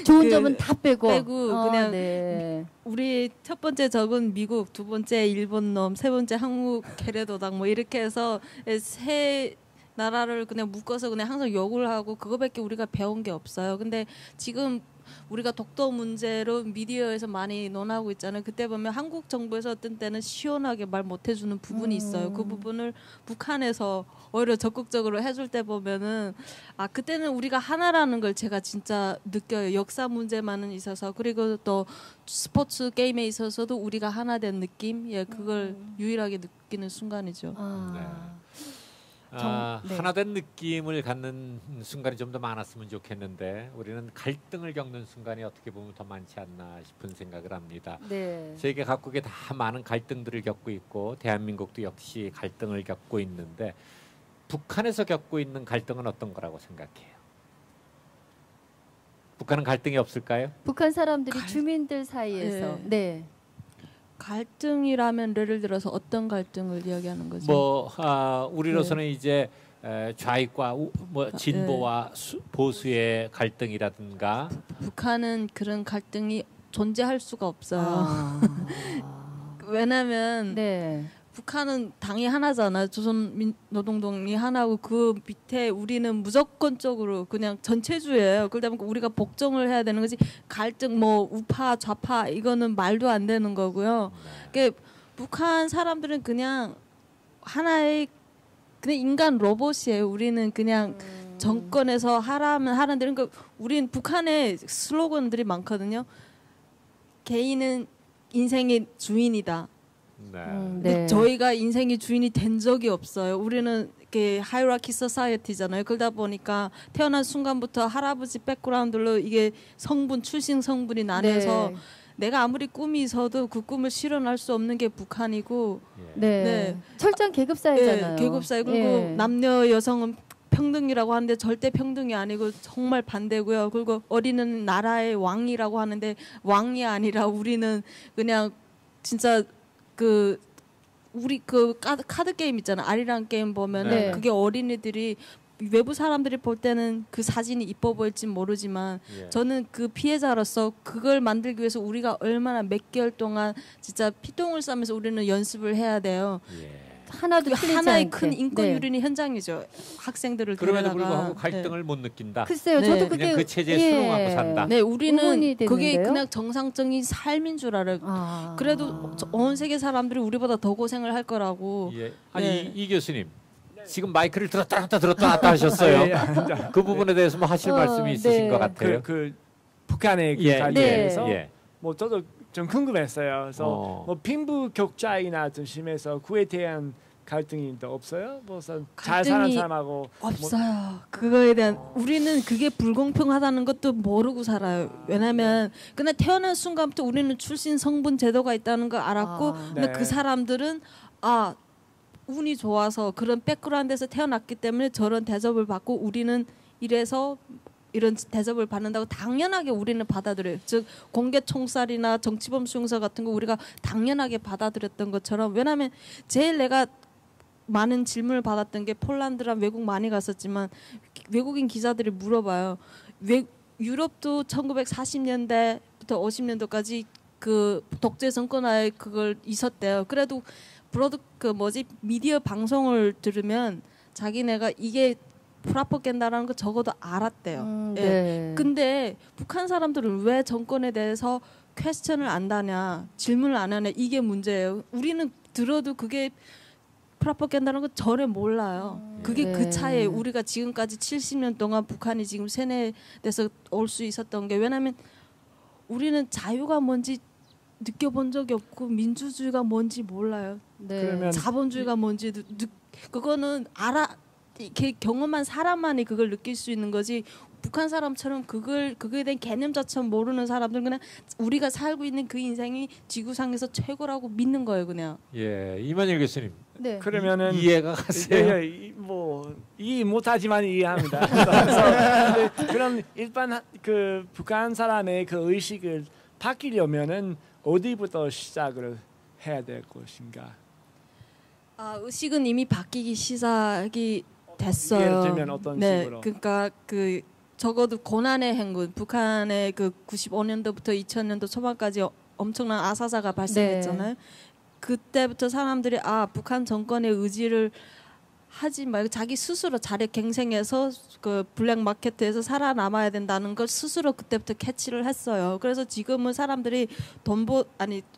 좋은 그 점은 다 빼고 그냥 네. 우리 첫 번째 적은 미국, 두 번째 일본 놈, 세 번째 한국 개레도당 뭐 이렇게 해서 세 나라를 그냥 묶어서 그냥 항상 욕을 하고 그거밖에 우리가 배운 게 없어요. 근데 지금 우리가 독도 문제로 미디어에서 많이 논하고 있잖아요. 그때 보면 한국 정부에서 어떤 때는 시원하게 말 못해주는 부분이 있어요. 그 부분을 북한에서 오히려 적극적으로 해줄 때 보면은 아 그때는 우리가 하나라는 걸 제가 진짜 느껴요. 역사 문제만은 있어서 그리고 또 스포츠 게임에 있어서도 우리가 하나 된 느낌, 예 그걸 유일하게 느끼는 순간이죠. 네. 하나된 느낌을 갖는 순간이 좀 더 많았으면 좋겠는데 우리는 갈등을 겪는 순간이 어떻게 보면 더 많지 않나 싶은 생각을 합니다. 네. 세계 각국에 다 많은 갈등들을 겪고 있고 대한민국도 역시 갈등을 겪고 있는데 북한에서 겪고 있는 갈등은 어떤 거라고 생각해요? 북한은 갈등이 없을까요? 북한 사람들이 주민들 사이에서 네. 갈등이라면 예를 들어서 어떤 갈등을 이야기하는 거죠? 뭐 우리로서는 이제 좌익과 진보와 보수의 갈등이라든가 북한은 그런 갈등이 존재할 수가 없어요. 왜냐하면 북한은 당이 하나잖아요. 조선노동당이 하나고 그 밑에 우리는 무조건적으로 그냥 전체주의예요. 그러다 보니까 우리가 복종을 해야 되는 거지. 갈등 뭐 우파 좌파 이거는 말도 안 되는 거고요. 그러니까 북한 사람들은 그냥 하나의 그냥 인간 로봇이에요. 우리는 그냥 정권에서 하라면 하는 대로. 그러니까 우리는 북한에 슬로건들이 많거든요. 개인은 인생의 주인이다. 근데 저희가 인생의 주인이 된 적이 없어요. 우리는 이렇게 하이라키 소사이어티잖아요. 그러다 보니까 태어난 순간부터 할아버지 백그라운드로 이게 성분 출신 성분이 나눠서 내가 아무리 꿈이 있어도 그 꿈을 실현할 수 없는 게 북한이고 철저한 계급 사회잖아요. 계급 사회 그리고 남녀 여성은 평등이라고 하는데 절대 평등이 아니고 정말 반대고요. 그리고 어린은 나라의 왕이라고 하는데 왕이 아니라 우리는 그냥 진짜 그 우리 그 카드 게임 있잖아. 아리랑 게임 보면은 그게 어린이들이 외부 사람들이 볼 때는 그 사진이 이뻐 보일진 모르지만 저는 그 피해자로서 그걸 만들기 위해서 우리가 얼마나 몇 개월 동안 진짜 피똥을 싸면서 우리는 연습을 해야 돼요. 하나도 하나의 큰 인권 유린의 현장이죠. 학생들을 그럼에도 데려다가. 불구하고 갈등을 못 느낀다. 글쎄요, 저도 그게 그냥 그 체제에 수용하고 산다. 네, 우리는 그게 되는데요? 그냥 정상적인 삶인 줄 알아요. 그래도 온 세계 사람들이 우리보다 더 고생을 할 거라고. 아니 이 교수님 지금 마이크를 들었다 놨다 하셨어요. 그 부분에 대해서 뭐 하실 말씀이 있으신 것 같아요. 그 북한의 관계에서 뭐 저도 좀 궁금했어요. 그래서 뭐 빈부 격차이나 좀 심해서 그에 대한 갈등이 또 없어요? 뭐 잘 사는 사람하고 없어요. 그거에 대한 우리는 그게 불공평하다는 것도 모르고 살아요. 왜냐하면 그냥 태어난 순간부터 우리는 출신 성분 제도가 있다는 걸 알았고 근데 그 사람들은 운이 좋아서 그런 백그라운드에서 태어났기 때문에 저런 대접을 받고 우리는 이래서 이런 대접을 받는다고 당연하게 우리는 받아들여요. 즉 공개 총살이나 정치범 수용소 같은 거 우리가 당연하게 받아들였던 것처럼. 왜냐하면 제일 내가 많은 질문을 받았던 게 폴란드랑 외국 많이 갔었지만 외국인 기자들이 물어봐요. 유럽도 1940년대부터 50년도까지 그 독재 정권하에 그걸 있었대요. 그래도 미디어 방송을 들으면 자기네가 이게 프라포간다라는 거 적어도 알았대요. 근데 북한 사람들은 왜 정권에 대해서 퀘스천을 안 하냐, 질문을 안 하냐 이게 문제예요. 우리는 들어도 그게 프라포간다는 거 전혀 몰라요. 그게 그 차이에 우리가 지금까지 70년 동안 북한이 지금 세뇌돼서 올 수 있었던 게 왜냐하면 우리는 자유가 뭔지 느껴본 적이 없고 민주주의가 뭔지 몰라요. 자본주의가 뭔지 그거는 이렇게 경험한 사람만이 그걸 느낄 수 있는 거지 북한 사람처럼 그거에 대한 개념 자체를 모르는 사람들은 그냥 우리가 살고 있는 그 인생이 지구상에서 최고라고 믿는 거예요, 그냥. 이만일 교수님. 그러면은 이해가 가세요? 뭐 이해 못하지만 이해합니다. 그럼 일반 그 북한 사람의 그 의식을 바뀌려면은 어디부터 시작을 해야 될 것인가? 의식은 이미 바뀌기 시작이 됐어요. 예를 들면 어떤 식으로? 그러니까 그 적어도 고난의 행군, 북한의 그 95년도부터 2000년도 초반까지 엄청난 아사자가 발생했잖아요. 그때부터 사람들이 북한 정권의 의지를 하지 말고 자기 스스로 자력갱생해서 그 블랙 마켓에서 살아남아야 된다는 걸 스스로 그때부터 캐치를 했어요. 그래서 지금은 사람들이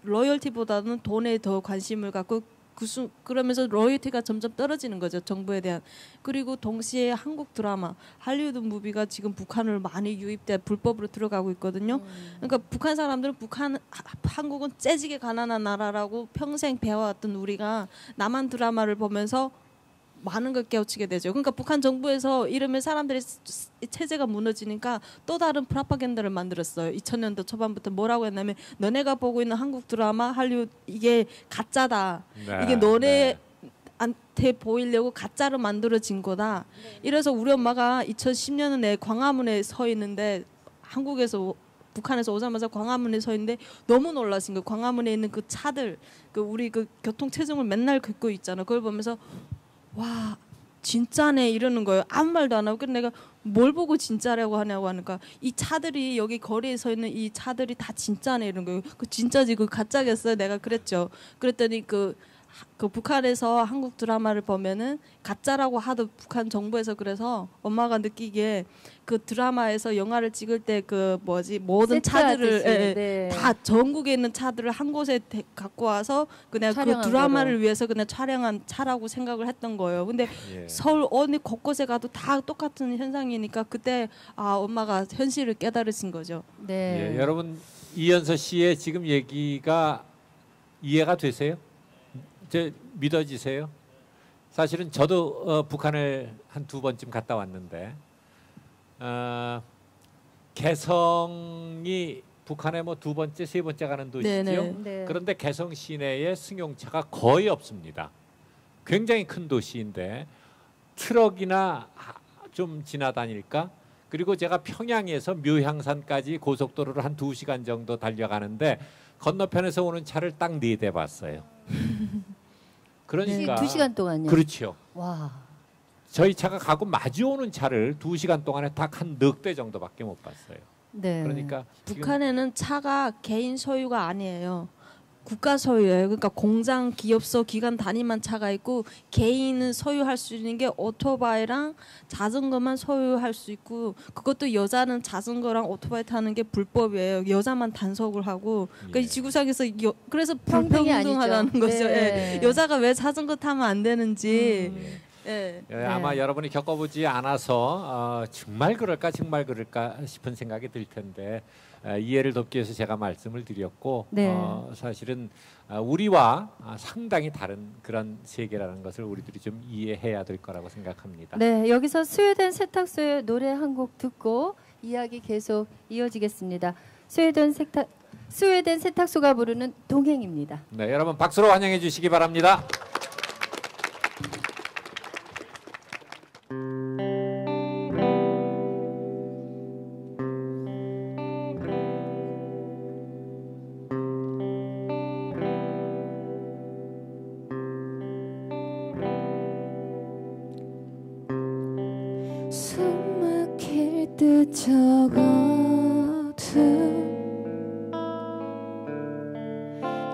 로열티보다는 돈에 더 관심을 갖고 그러면서 로열티가 점점 떨어지는 거죠, 정부에 대한. 그리고 동시에 한국 드라마, 할리우드 무비가 지금 북한을 많이 유입돼 불법으로 들어가고 있거든요. 그러니까 북한 사람들은 한국은 째지게 가난한 나라라고 평생 배워왔던 우리가 남한 드라마를 보면서 많은 걸 깨우치게 되죠. 그러니까 북한 정부에서 이러면 사람들이 체제가 무너지니까 또 다른 프로파간다를 만들었어요. 2000년도 초반부터 뭐라고 했냐면 너네가 보고 있는 한국 드라마, 할리우드 이게 가짜다. 네, 이게 너네한테 보이려고 가짜로 만들어진 거다. 이래서 우리 엄마가 2010년에 광화문에 서 있는데 한국에서 북한에서 오자마자 광화문에 서 있는데 너무 놀라신 거예요. 광화문에 있는 그 차들, 우리 그 교통 체증을 맨날 겪고 있잖아. 그걸 보면서 와 진짜네 이러는 거예요. 아무 말도 안 하고. 그래서 내가 뭘 보고 진짜라고 하냐고 하니까 이 차들이 여기 거리에 서 있는 이 차들이 다 진짜네 이런 거예요. 그 진짜지 그 가짜겠어요? 내가 그랬죠. 그랬더니 그 북한에서 한국 드라마를 보면은 가짜라고 하도 북한 정부에서 그래서 엄마가 느끼기에 그 드라마에서 영화를 찍을 때 모든 차들을 다 전국에 있는 차들을 한 곳에 갖고 와서 그냥 그 드라마를 위해서 그냥 촬영한 차라고 생각을 했던 거예요. 근데 서울 어느 곳곳에 가도 다 똑같은 현상이니까 그때 엄마가 현실을 깨달으신 거죠. 네. 여러분 이연서 씨의 지금 얘기가 이해가 되세요? 믿어지세요? 사실은 저도 북한을 한 2번쯤 갔다 왔는데 개성이 북한에 2번째, 3번째 가는 도시죠. 네. 그런데 개성 시내에 승용차가 거의 없습니다. 굉장히 큰 도시인데 트럭이나 좀 지나다닐까? 그리고 제가 평양에서 묘향산까지 고속도로를 한 2시간 정도 달려가는데 건너편에서 오는 차를 딱 4대 봤어요. 그러니까 2시간 동안요. 그렇죠. 와. 저희 차가 가고 마주오는 차를 2시간 동안에 딱 한 4대 정도밖에 못 봤어요. 네. 그러니까 북한에는 차가 개인 소유가 아니에요. 국가 소유예요. 그러니까 공장, 기업소, 기관 단위만 차가 있고 개인은 소유할 수 있는 게 오토바이랑 자전거만 소유할 수 있고 그것도 여자는 자전거랑 오토바이 타는 게 불법이에요. 여자만 단속을 하고 그러니까 이 지구상에서 그래서 불평등하다는 거죠. 네. 여자가 왜 자전거 타면 안 되는지. 아마 여러분이 겪어보지 않아서 정말 그럴까 싶은 생각이 들 텐데 이해를 돕기 위해서 제가 말씀을 드렸고 사실은 우리와 상당히 다른 그런 세계라는 것을 우리들이 좀 이해해야 될 거라고 생각합니다. 네, 여기서 스웨덴 세탁소의 노래 한 곡 듣고 이야기 계속 이어지겠습니다. 스웨덴 세탁소가 부르는 동행입니다. 네, 여러분 박수로 환영해 주시기 바랍니다. 숨 막힐 듯 적어도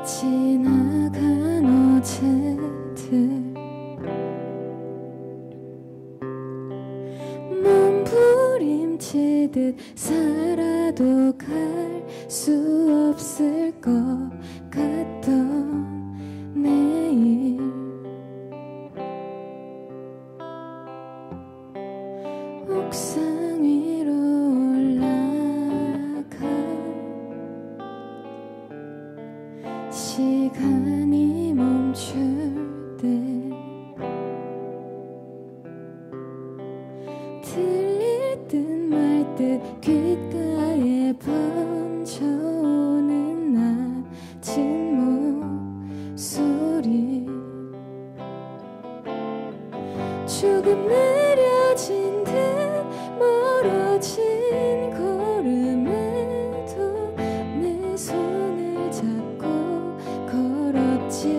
지나간 어제들 몸부림치듯 살아도 갈 수 없을 것 같던 내일 옥상 위로 올라가 시간이 멈출 때 들릴 듯 말 듯 귓가에 번져오는 낮은 목소리 조금 느려진 듯 멀어진 걸음에도 내 손을 잡고 걸었지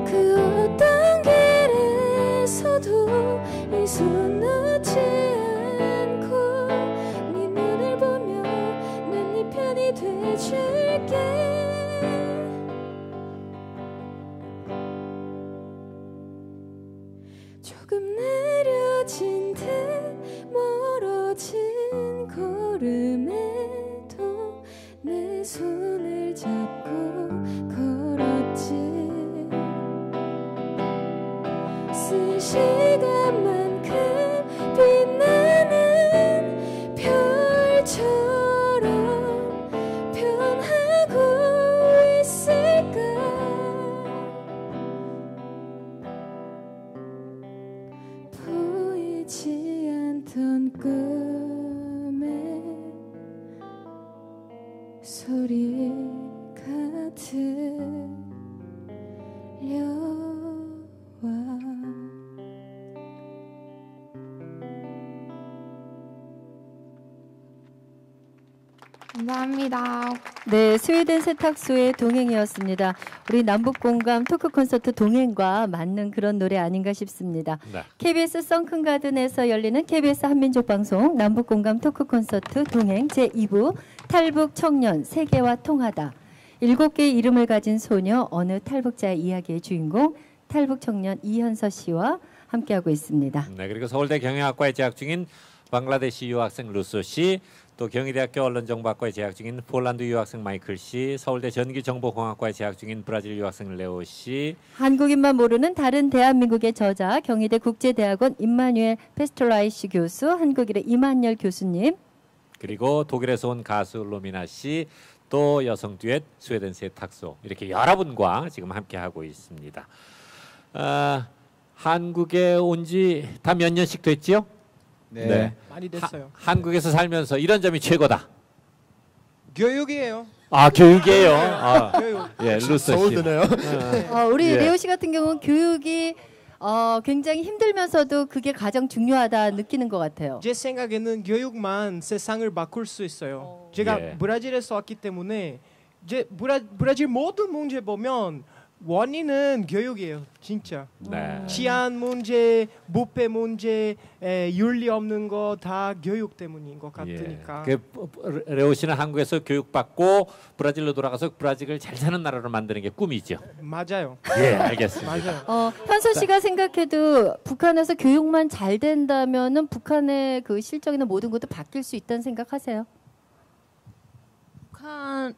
그 어떤 길에서도 이 손 놓지 않고 네 눈을 보며 난 네 편이 돼줄게. 조금 느려진 듯 멀어진 걸음에도 내 손을 잡고 걸었지. 쓸 시간만큼 빛나는 별처럼 변하고 있을까. 보이지 않던 꿈에 소리가 들려와. 감사합니다. 네, 스웨덴 세탁소의 동행이었습니다. 우리 남북공감 토크 콘서트 동행과 맞는 그런 노래 아닌가 싶습니다. 네. KBS 썬큰가든에서 열리는 KBS 한민족 방송 남북공감 토크 콘서트 동행 제2부 탈북 청년 세계와 통하다. 7개의 이름을 가진 소녀 어느 탈북자의 이야기의 주인공 탈북 청년 이현서 씨와 함께하고 있습니다. 네, 그리고 서울대 경영학과에 재학 중인 방글라데시 유학생 루소 씨, 또 경희대학교 언론정보학과에 재학 중인 폴란드 유학생 마이클 씨, 서울대 전기정보공학과에 재학 중인 브라질 유학생 레오 씨, 한국인만 모르는 다른 대한민국의 저자 경희대 국제대학원 임마누엘 페스톨라이시 교수, 한국일의 이만열 교수님, 그리고 독일에서 온 가수 로미나 씨, 또 여성 듀엣 스웨덴 세탁소, 이렇게 여러분과 지금 함께하고 있습니다. 한국에 온 지 다 몇 년씩 됐지요? 네. 많이 됐어요. 한국에서 살면서 이런 점이 최고다. 교육이에요. 아, 교육이에요. 아, 교육. 예, 루소 씨. 서울드네요. 우리 예. 레오 씨 같은 경우는 교육이 굉장히 힘들면서도 그게 가장 중요하다 느끼는 것 같아요. 제 생각에는 교육만 세상을 바꿀 수 있어요. 제가 예. 브라질에서 왔기 때문에 이제 브라질 모든 문제 보면 원인은 교육이에요, 진짜. 네. 치안 문제, 부패 문제, 윤리 없는 거 다 교육 때문인 것 같으니까. 그 레오 씨는 한국에서 교육받고 브라질로 돌아가서 브라질을 잘 사는 나라로 만드는 게 꿈이죠. 맞아요. 예, 알겠습니다. 맞아요. 현서 씨가 생각해도 북한에서 교육만 잘 된다면은 북한의 그 실정이나 모든 것도 바뀔 수 있다는 생각하세요? 북한이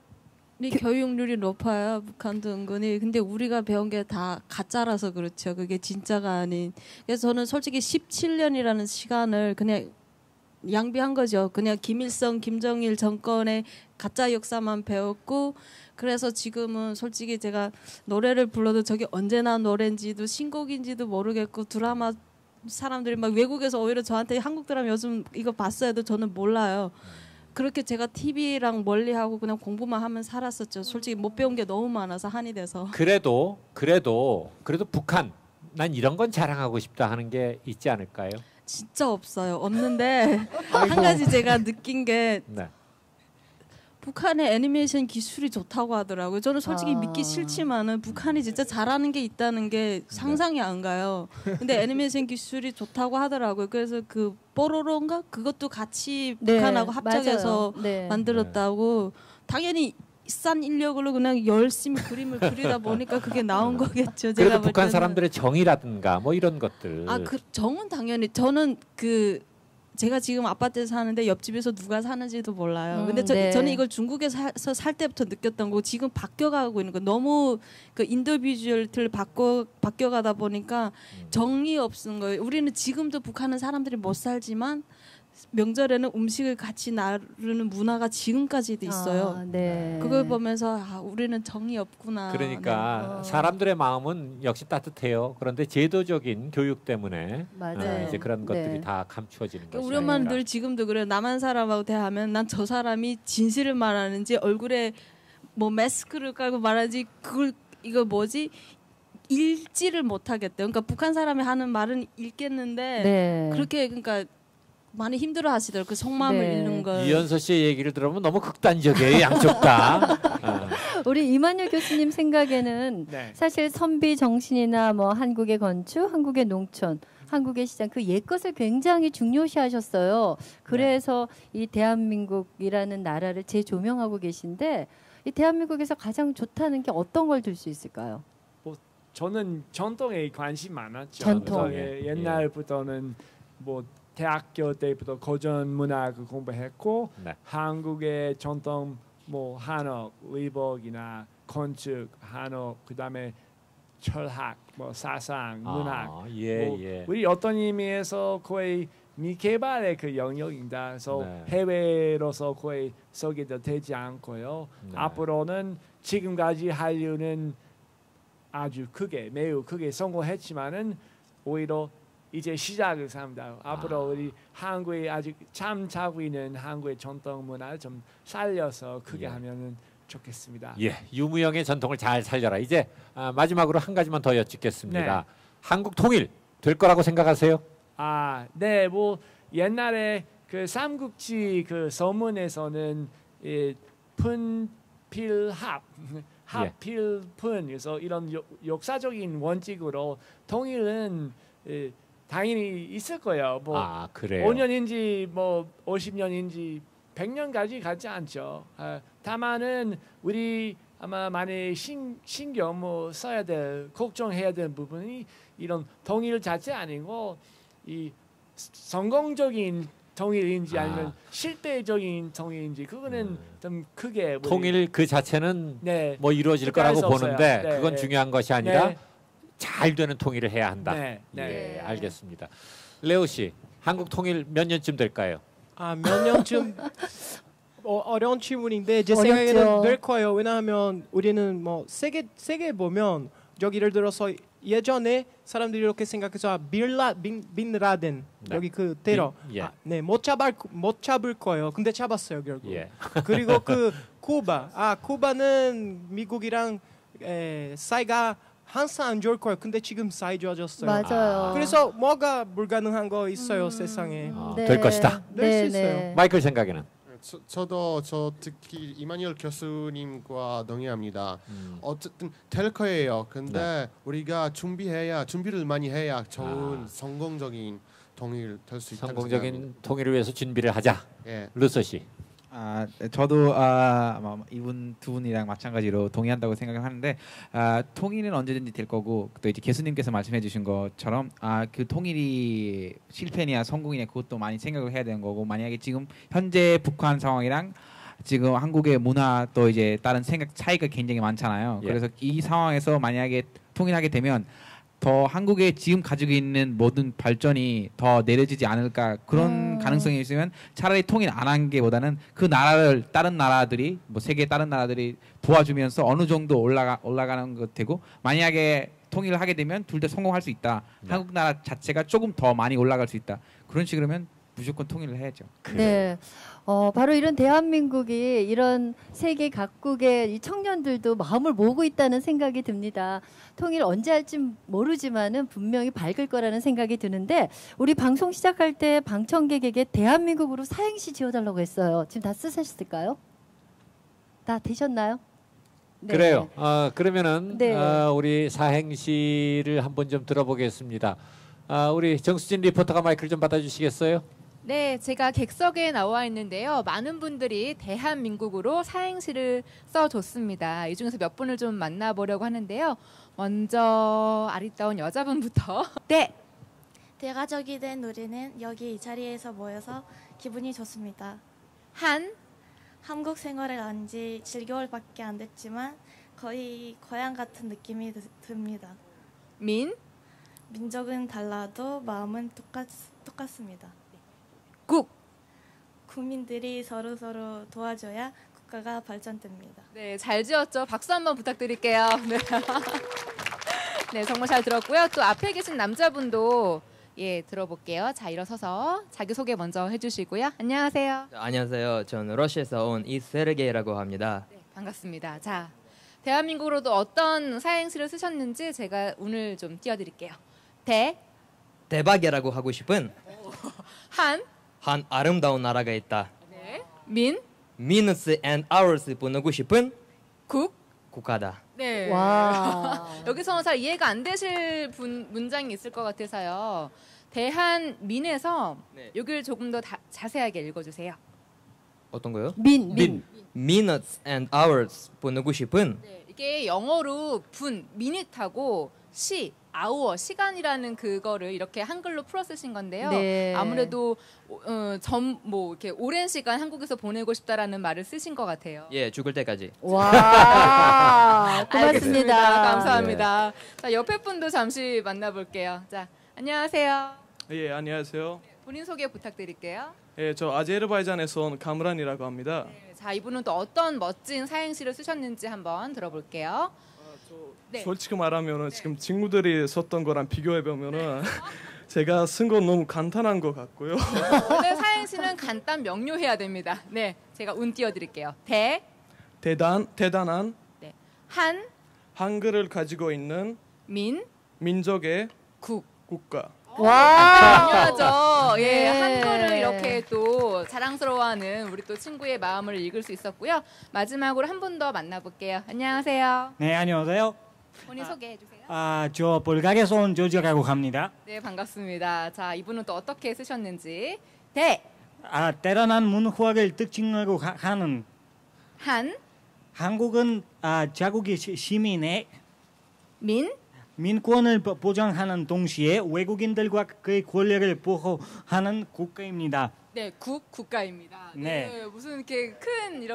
교육률이 높아요. 북한도 은근히. 근데 우리가 배운 게 다 가짜라서 그렇죠. 그게 진짜가 아닌. 그래서 저는 솔직히 17년이라는 시간을 그냥 양비한 거죠. 그냥 김일성, 김정일 정권의 가짜 역사만 배웠고, 그래서 지금은 솔직히 제가 노래를 불러도 저게 언제나 노래인지도 신곡인지도 모르겠고, 드라마 사람들이 막 외국에서 오히려 저한테 한국 드라마 요즘 이거 봤어야 해도 저는 몰라요. 그렇게 제가 TV랑 멀리하고 그냥 공부만 하면 살았었죠. 솔직히 못 배운 게 너무 많아서 한이 돼서. 그래도 북한, 난 이런 건 자랑하고 싶다 하는 게 있지 않을까요? 진짜 없어요. 없는데 한 가지 제가 느낀 게 네. 북한의 애니메이션 기술이 좋다고 하더라고요. 저는 솔직히 믿기 싫지만은 북한이 진짜 잘하는 게 있다는 게 상상이 안 가요. 근데 애니메이션 기술이 좋다고 하더라고요. 그래서 그 뽀로로인가 그것도 같이 네, 북한하고 합작해서 맞아요. 네. 만들었다고. 당연히 싼 인력으로 그냥 열심히 그림을 그리다 보니까 그게 나온 거겠죠. 제가 그래도 볼 북한 때는. 사람들의 정이라든가 뭐 이런 것들. 그 정은 당연히 저는 제가 지금 아파트에 사는데 옆집에서 누가 사는지도 몰라요. 근데 네. 저는 이걸 중국에서 살 때부터 느꼈던 거고 지금 바뀌어가고 있는 거 너무 그 인디비주얼들 바뀌어가다 보니까 정이 없는 거예요. 우리는 지금도 북한은 사람들이 못 살지만 명절에는 음식을 같이 나누는 문화가 지금까지도 있어요. 네. 그걸 보면서 우리는 정이 없구나. 그러니까 사람들의 마음은 역시 따뜻해요. 그런데 제도적인 교육 때문에 맞아요. 이제 그런 것들이 네. 다 감추어지는 거죠. 우리 엄마는 늘 지금도 그래요. 남한 사람하고 대하면 난 저 사람이 진실을 말하는지 얼굴에 뭐 마스크를 깔고 말하는지 이거 뭐지? 읽지를 못하겠대요. 그러니까 북한 사람이 하는 말은 읽겠는데 네. 그렇게 그러니까 많이 힘들어하시더라고요. 그 속마음을 네. 읽는 걸. 이현서 씨의 얘기를 들어보면 너무 극단적이에요. 양쪽 다. 우리 이만열 교수님 생각에는 네. 사실 선비 정신이나 뭐 한국의 건축, 한국의 농촌, 한국의 시장 그 옛것을 굉장히 중요시하셨어요. 그래서 이 대한민국이라는 나라를 재조명하고 계신데 이 대한민국에서 가장 좋다는 게 어떤 걸 들 수 있을까요? 저는 전통에 관심 많았죠. 전통. 그래서 옛날부터는 뭐 대학교 때부터 고전 문학 공부했고 네. 한국의 전통 뭐 한옥, 의복이나 건축, 한옥, 그다음에 철학, 뭐 사상, 문학. 예, 뭐 예. 우리 어떤 의미에서 거의 미개발의 그 영역이다. 그래서 네. 해외로서 거의 소개도 되지 않고요. 네. 앞으로는 지금까지 한류는 아주 크게 매우 크게 성공했지만은 오히려 이제 시작을 합니다. 앞으로 우리 한국에 아직 참 자고 있는 한국의 전통 문화를 좀 살려서 크게 예. 하면은 좋겠습니다. 예, 유무영의 전통을 잘 살려라. 이제 마지막으로 한 가지만 더 여쭙겠습니다. 네. 한국 통일 될 거라고 생각하세요? 네, 뭐 옛날에 그 삼국지 그 서문에서는 분필합, 합필분 그래서 이런 역사적인 원칙으로 통일은 당연히 있을 거예요. 뭐 그래요. 5년인지 뭐 50년인지 100년까지 가지 않죠. 다만은 우리 아마 많이 신경 뭐 써야 될 걱정해야 될 부분이 이런 통일 자체 아니고 이 성공적인 통일인지 아니면 실패적인 통일인지 그거는 좀 크게 통일 그 자체는 네. 뭐 이루어질 끝까지 거라고 없어요. 보는데 네, 그건 네. 중요한 것이 아니라 네. 잘 되는 통일을 해야 한다. 네, 네. 예, 알겠습니다. 레오 씨, 한국 통일 몇 년쯤 될까요? 몇 년쯤 어려운 질문인데 제 어렵죠. 생각에는 될 거예요. 왜냐하면 우리는 뭐 세계 보면 여기 예를 들어서 예전에 사람들이 이렇게 생각해서 빈 라덴 네. 여기 그 테러 예. 못 잡을 거예요. 근데 잡았어요 결국. 예. 그리고 그 쿠바는 미국이랑 사이가 항상 안 좋을 거예요. 근데 지금 사이 좋아졌어요. 맞아요. 그래서 뭐가 불가능한 거 있어요 세상에. 될 것이다. 될 수 있어요. 마이클 생각에는? 저 특히 이만열 교수님과 동의합니다. 어쨌든 될 거예요. 근데 우리가 준비를 많이 해야 좋은 성공적인 통일 될 수 있다고 성공적인 통일을 위해서 준비를 하자. 예. 루소 씨. 저도 이분 두 분이랑 마찬가지로 동의한다고 생각을 하는데 통일은 언제든지 될 거고 또 이제 교수님께서 말씀해주신 것처럼 그 통일이 실패냐 성공이냐 그것도 많이 생각을 해야 되는 거고 만약에 지금 현재 북한 상황이랑 지금 한국의 문화 또 이제 다른 생각 차이가 굉장히 많잖아요. 예. 그래서 이 상황에서 만약에 통일하게 되면 더 한국에 지금 가지고 있는 모든 발전이 더 내려지지 않을까 그런 가능성이 있으면 차라리 통일 안 한 게보다는 그 나라를 다른 나라들이 뭐 세계 다른 나라들이 도와주면서 어느 정도 올라가는 것 되고 만약에 통일을 하게 되면 둘 다 성공할 수 있다. 한국 나라 자체가 조금 더 많이 올라갈 수 있다. 그런 식으로면 무조건 통일을 해야죠. 네. 바로 이런 대한민국이 이런 세계 각국의 이 청년들도 마음을 모으고 있다는 생각이 듭니다. 통일 언제 할지 모르지만은 분명히 밝을 거라는 생각이 드는데 우리 방송 시작할 때 방청객에게 대한민국으로 사행시 지어달라고 했어요. 지금 다 쓰셨을까요? 다 되셨나요? 네. 그래요. 그러면은 네. 우리 사행시를 한번 좀 들어보겠습니다. 우리 정수진 리포터가 마이크를 좀 받아주시겠어요? 네, 제가 객석에 나와 있는데요. 많은 분들이 대한민국으로 사행시를 써줬습니다. 이 중에서 몇 분을 좀 만나보려고 하는데요. 먼저 아리따운 여자분부터. 네. 대가족이 된 우리는 여기 이 자리에서 모여서 기분이 좋습니다. 한국 생활을 한 지 7개월밖에 안 됐지만 거의 고향 같은 느낌이 듭니다. 민족은 달라도 마음은 똑같습니다. 국민들이 서로 도와줘야 국가가 발전됩니다. 네, 잘 지었죠. 박수 한번 부탁드릴게요. 네. 네, 정말 잘 들었고요. 또 앞에 계신 남자분도 들어볼게요. 자, 일어서서 자기소개 먼저 해주시고요. 안녕하세요. 안녕하세요. 저는 러시아에서 온 이세르게이라고 합니다. 네, 반갑습니다. 자, 대한민국으로도 어떤 사행시를 쓰셨는지 제가 오늘 좀 띄워드릴게요. 대박이라고 하고 싶은 한 아름다운 나라가 있다. 네. Minutes and hours 보내고 싶은 국가다. 네. 와. 여기서는 잘 이해가 안 되실 문장이 있을 것 같아서요. 대한민에서 여기를 조금 더 자세하게 읽어주세요. 어떤 거요? 민. Minutes and hours 보내고 싶은. 네, 이게 영어로 분, 미닛하고 시, 아워, 시간이라는 그거를 이렇게 한글로 풀어 쓰신 건데요. 네. 아무래도 이렇게 오랜 시간 한국에서 보내고 싶다라는 말을 쓰신 것 같아요. 예, 죽을 때까지. 와, 고맙습니다. 알겠습니다. 감사합니다. 자, 옆에 분도 잠시 만나볼게요. 자, 안녕하세요. 예, 안녕하세요. 본인 소개 부탁드릴게요. 예, 저 아제르바이잔에서 온 가므란이라고 합니다. 네, 자, 이분은 또 어떤 멋진 사행시를 쓰셨는지 한번 들어볼게요. 네. 솔직히 말하면은 지금 친구들이 썼던 거랑 비교해 보면은 제가 쓴 건 너무 간단한 것 같고요. 원래 사행시는 간단 명료해야 됩니다. 네, 제가 운 띄워드릴게요. 대단한 네. 한글을 가지고 있는 민족의 국가. 와, 당연하죠. 예, 네. 한글을 이렇게 또 자랑스러워하는 우리 또 친구의 마음을 읽을 수 있었고요. 마지막으로 한 분 더 만나볼게요. 안녕하세요. 네, 안녕하세요. 본인 소개해 주세요. 저 불가리아에서 온 조지라고 합니다. 네, 반갑습니다. 자, 이분은 또 어떻게 쓰셨는지. 대단한 문화를 특징으로 하는 한국은 자국의 시민의 민권을 보장하는 동시에 외국인들과 그의 권리를 보호하는 국가입니다. 네, 국가입니다. 네. 네, 무슨 이렇게 큰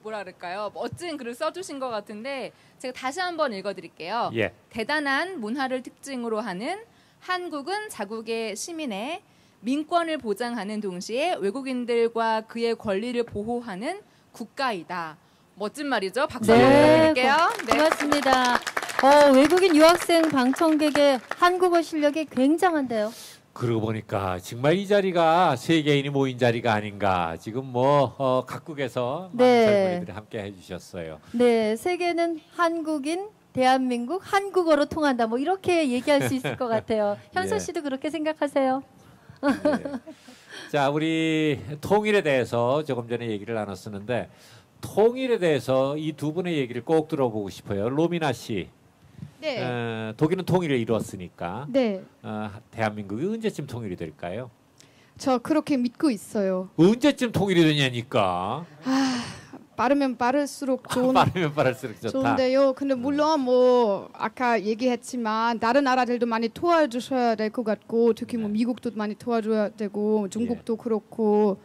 뭐라 그럴까요? 멋진 글을 써주신 것 같은데 제가 다시 한번 읽어드릴게요. 예. 대단한 문화를 특징으로 하는 한국은 자국의 시민의 민권을 보장하는 동시에 외국인들과 그의 권리를 보호하는 국가이다. 멋진 말이죠. 박수 부탁드릴게요. 네. 고맙습니다. 외국인 유학생 방청객의 한국어 실력이 굉장한데요. 그러고 보니까 정말 이 자리가 세계인이 모인 자리가 아닌가. 지금 각국에서 많은 젊은이들이 함께 해주셨어요. 네, 세계는 한국인, 대한민국, 한국어로 통한다. 뭐 이렇게 얘기할 수 있을 것 같아요. 현서 씨도 그렇게 생각하세요? 자, 우리 통일에 대해서 조금 전에 얘기를 나눴었는데 통일에 대해서 이 두 분의 얘기를 꼭 들어보고 싶어요. 로미나 씨. 네. 독일은 통일을 이루었으니까. 네. 대한민국이 언제쯤 통일이 될까요? 저 그렇게 믿고 있어요. 언제쯤 통일이 되냐니까. 빠르면 빠를수록 빠르면 빠를수록 좋다. 좋은데요. 근데 물론 뭐 아까 얘기했지만 다른 나라들도 많이 도와주셔야 될 것 같고 특히 뭐 미국도 많이 도와줘야 되고 중국도 그렇고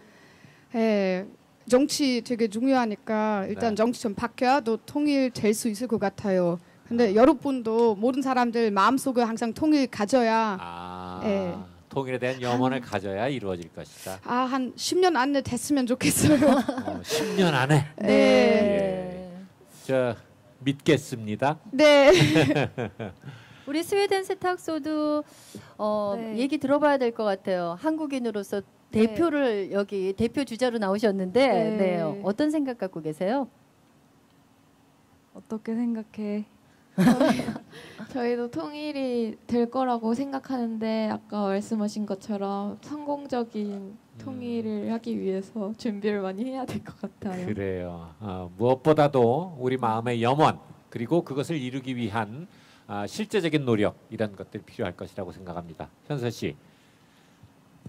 정치 되게 중요하니까 일단 정치 좀 바뀌어야 또 통일될 수 있을 것 같아요. 근데 여러분도 모든 사람들 마음속에 항상 통일 가져야 통일에 대한 염원을 가져야 이루어질 것이다. 한 10년 안에 됐으면 좋겠어요. 10년 안에? 네. 저 믿겠습니다. 네. 우리 스웨덴 세탁소도 얘기 들어봐야 될 것 같아요. 한국인으로서 대표를 여기 대표 주자로 나오셨는데 네. 어떤 생각 갖고 계세요? 어떻게 생각해? 저희도 통일이 될 거라고 생각하는데 아까 말씀하신 것처럼 성공적인 통일을 하기 위해서 준비를 많이 해야 될 것 같아요. 그래요. 무엇보다도 우리 마음의 염원 그리고 그것을 이루기 위한 실제적인 노력 이런 것들이 필요할 것이라고 생각합니다. 현서 씨,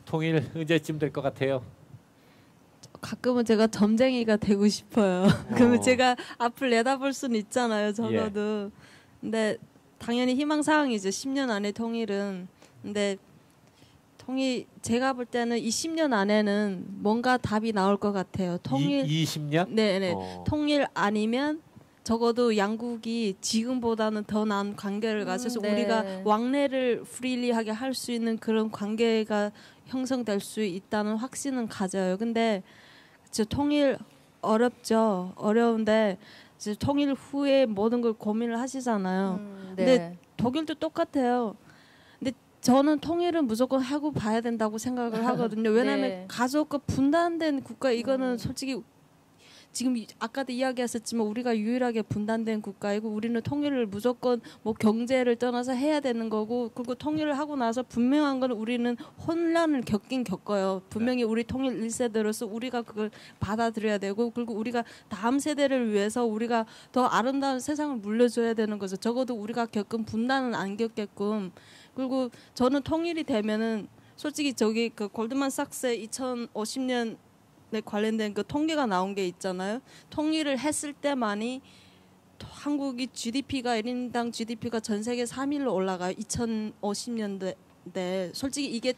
통일 언제쯤 될 것 같아요? 가끔은 제가 점쟁이가 되고 싶어요. 그러면 제가 앞을 내다볼 수는 있잖아요. 적어도. 근데 당연히 희망사항이죠. 10년 안에 통일은. 근데 제가 볼 때는 이 10년 안에는 뭔가 답이 나올 것 같아요. 통일 20년? 네네. 통일 아니면 적어도 양국이 지금보다는 더 나은 관계를 가져서 우리가 왕래를 프리리하게 할 수 있는 그런 관계가 형성될 수 있다는 확신은 가져요. 근데 통일 어렵죠. 어려운데 통일 후에 모든 걸 고민을 하시잖아요. 근데 독일도 똑같아요. 근데 저는 통일은 무조건 하고 봐야 된다고 생각을 하거든요. 왜냐하면 가족과 분단된 국가 이거는 솔직히 지금 아까도 이야기하셨지만 우리가 유일하게 분단된 국가이고 우리는 통일을 무조건 뭐 경제를 떠나서 해야 되는 거고 그리고 통일을 하고 나서 분명한 건 우리는 혼란을 겪어요. 분명히 우리 통일 1세대로서 우리가 그걸 받아들여야 되고 그리고 우리가 다음 세대를 위해서 우리가 더 아름다운 세상을 물려줘야 되는 거죠. 적어도 우리가 겪은 분단은 안 겪게끔. 그리고 저는 통일이 되면은 솔직히 저기 그 골드만삭스의 2050년 관련된 그 통계가 나온 게 있잖아요. 통일을 했을 때만이 한국이 GDP가 1인당 GDP가 전 세계 3위로 올라가요. 2050년대. 솔직히 이게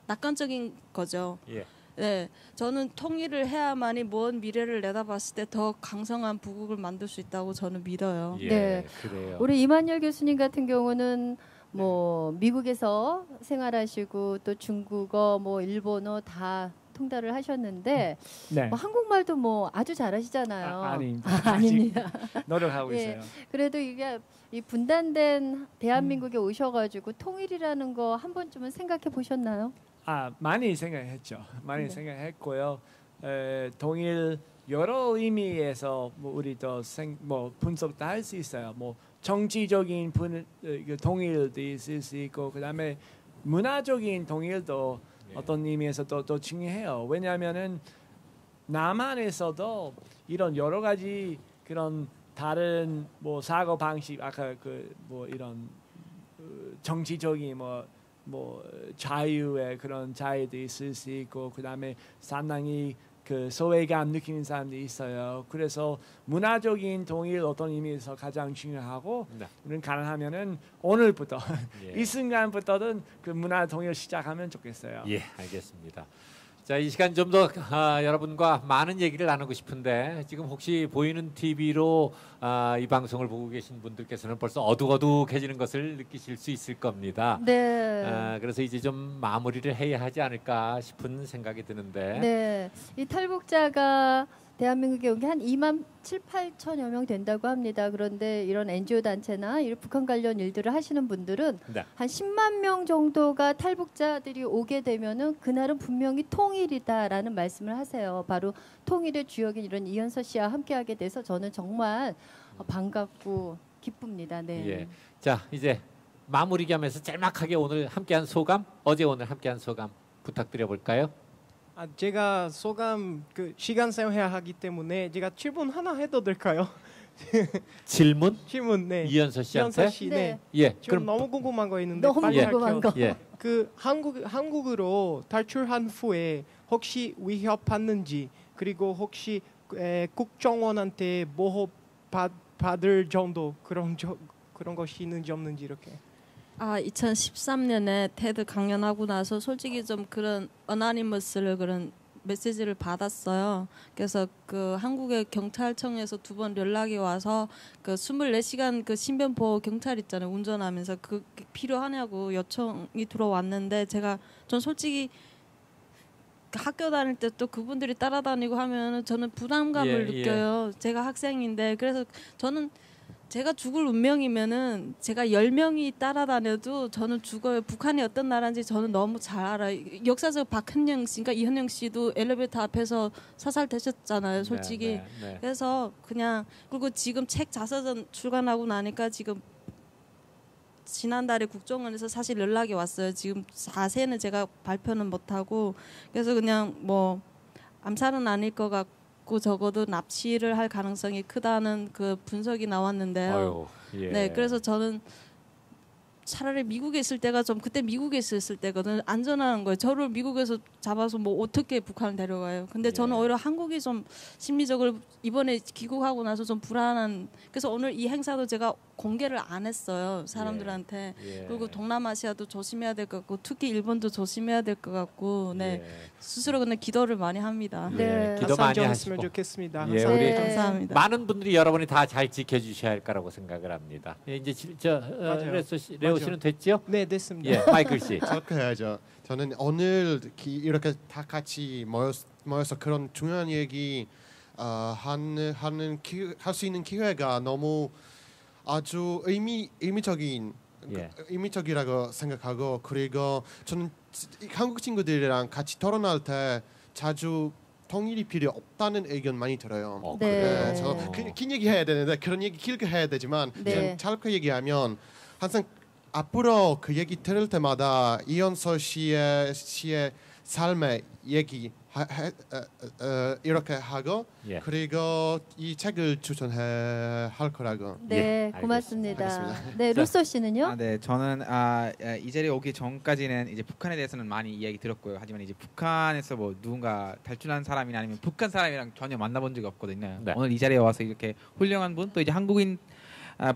낙관적인 거죠. 예. 네, 저는 통일을 해야만이 먼 미래를 내다봤을 때 더 강성한 부국을 만들 수 있다고 저는 믿어요. 예, 네. 그래요. 우리 이만열 교수님 같은 경우는 뭐 미국에서 생활하시고 또 중국어, 뭐 일본어 다 통달을 하셨는데 네. 뭐 한국말도 뭐 아주 잘하시잖아요. 아닙니다. 아닙니다. 노력하고 예, 있어요. 그래도 이게 이 분단된 대한민국에 오셔가지고 통일이라는 거 한 번쯤은 생각해 보셨나요? 많이 생각했죠. 많이 네. 생각했고요. 통일 여러 의미에서 뭐 우리도 뭐 분석도 할 수 있어요. 뭐 정치적인 통일도 있을 수 있고 그다음에 문화적인 통일도 어떤 의미에서 또 중요해요. 왜냐하면은 남한에서도 이런 여러 가지 그런 다른 뭐 사고 방식 아까 그 뭐 이런 정치적인 뭐 자유의 그런 자유도 있을 수 있고 그다음에 상당히 그 소외감 느끼는 사람도 있어요. 그래서 문화적인 통일 어떤 의미에서 가장 중요하고 우리는 가능하면은 오늘부터 이 순간부터는 그 문화 통일 시작하면 좋겠어요. 예, 알겠습니다. 자, 이 시간 좀 더 여러분과 많은 얘기를 나누고 싶은데 지금 혹시 보이는 TV로 이 방송을 보고 계신 분들께서는 벌써 어둑어둑해지는 것을 느끼실 수 있을 겁니다. 네. 그래서 이제 좀 마무리를 해야 하지 않을까 싶은 생각이 드는데. 네. 이 탈북자가 대한민국에 온 게 한 2만 7, 8천여 명 된다고 합니다. 그런데 이런 NGO 단체나 이런 북한 관련 일들을 하시는 분들은 네. 한 10만 명 정도가 탈북자들이 오게 되면은 그날은 분명히 통일이다라는 말씀을 하세요. 바로 통일의 주역인 이런 이현서 씨와 함께하게 돼서 저는 정말 반갑고 기쁩니다. 네. 예. 자, 이제 마무리 겸해서 짤막하게 오늘 함께한 소감, 어제 오늘 함께한 소감 부탁드려 볼까요? 제가 소감 그 시간 세워야 하기 때문에 제가 질문 하나 해도 될까요? 질문? 질문 네. 이현서 씨한테? 이현서 씨, 네. 예. 지금 그럼 너무 궁금한 거 있는데 너무 빨리 궁금한 할게요. 거. 예. 그 한국으로 탈출한 후에 혹시 위협 받는지 그리고 혹시 국정원한테 보호 받을 정도 그런 것이 있는지 없는지 이렇게. 2013년에 테드 강연하고 나서 솔직히 좀 그런 어나니머스를 그런 메시지를 받았어요. 그래서 그 한국의 경찰청에서 2번 연락이 와서 그 24시간 그 신변 보호 경찰 있잖아요. 운전하면서 그 필요하냐고 요청이 들어왔는데 전 솔직히 학교 다닐 때 또 그분들이 따라다니고 하면은 저는 부담감을 느껴요. 제가 학생인데 그래서 저는 제가 죽을 운명이면은 제가 10명이 따라다녀도 저는 죽어요. 북한이 어떤 나라인지 저는 너무 잘 알아요. 역사적 박헌영 씨인가 이헌영 씨도 엘리베이터 앞에서 사살되셨잖아요. 솔직히. 네. 그래서 그냥 그리고 지금 책 자서전 출간하고 나니까 지금 지난달에 국정원에서 사실 연락이 왔어요. 지금 자세는 제가 발표는 못하고 그래서 그냥 뭐 암살은 아닐 것 같고 적어도 납치를 할 가능성이 크다는 그 분석이 나왔는데요. 예. 네, 그래서 저는 차라리 미국에 있을 때가 좀 그때 미국에 있을 때거든 안전한 거예요. 저를 미국에서 잡아서 뭐 어떻게 북한을 데려가요. 근데 저는 오히려 한국이 좀 심리적으로 이번에 귀국하고 나서 좀 불안한. 그래서 오늘 이 행사도 제가 공개를 안 했어요. 사람들한테. 그리고 동남아시아도 조심해야 될 것 같고 특히 일본도 조심해야 될 것 같고 네. 스스로 근데 기도를 많이 합니다. 네. 기도 많이 하시고 좋겠습니다. 예, 우리 감사합니다. 많은 분들이 여러분이 다 잘 지켜주셔야 할 거라고 생각을 합니다. 예, 이제 레오 씨는 됐죠? 네, 됐습니다. 예, 마이클 씨. 저렇게 해야죠. 저는 오늘 이렇게 다 같이 모여서 그런 중요한 얘기 할 수 있는 기회가 너무 아주 의미적이라고 생각하고 그리고 저는 한국 친구들이랑 같이 토론할 때 자주 통일이 필요 없다는 의견 많이 들어요. 네. 긴 얘기 해야 되는데 그런 얘기 길게 해야 되지만 좀 짧게 얘기하면 항상 앞으로 그 얘기 들을 때마다 이현서 씨의 삶의 얘기 이렇게 하고 그리고 이 책을 추천할 거라고. 네, 고맙습니다. 네, 루소 씨는요? 네, 저는 이 자리에 오기 전까지는 이제 북한에 대해서는 많이 이야기 들었고요. 하지만 이제 북한에서 뭐 누군가 탈출한 사람이나 아니면 북한 사람이랑 전혀 만나본 적이 없거든요. 오늘 이 자리에 와서 이렇게 훌륭한 분, 또 이제 한국인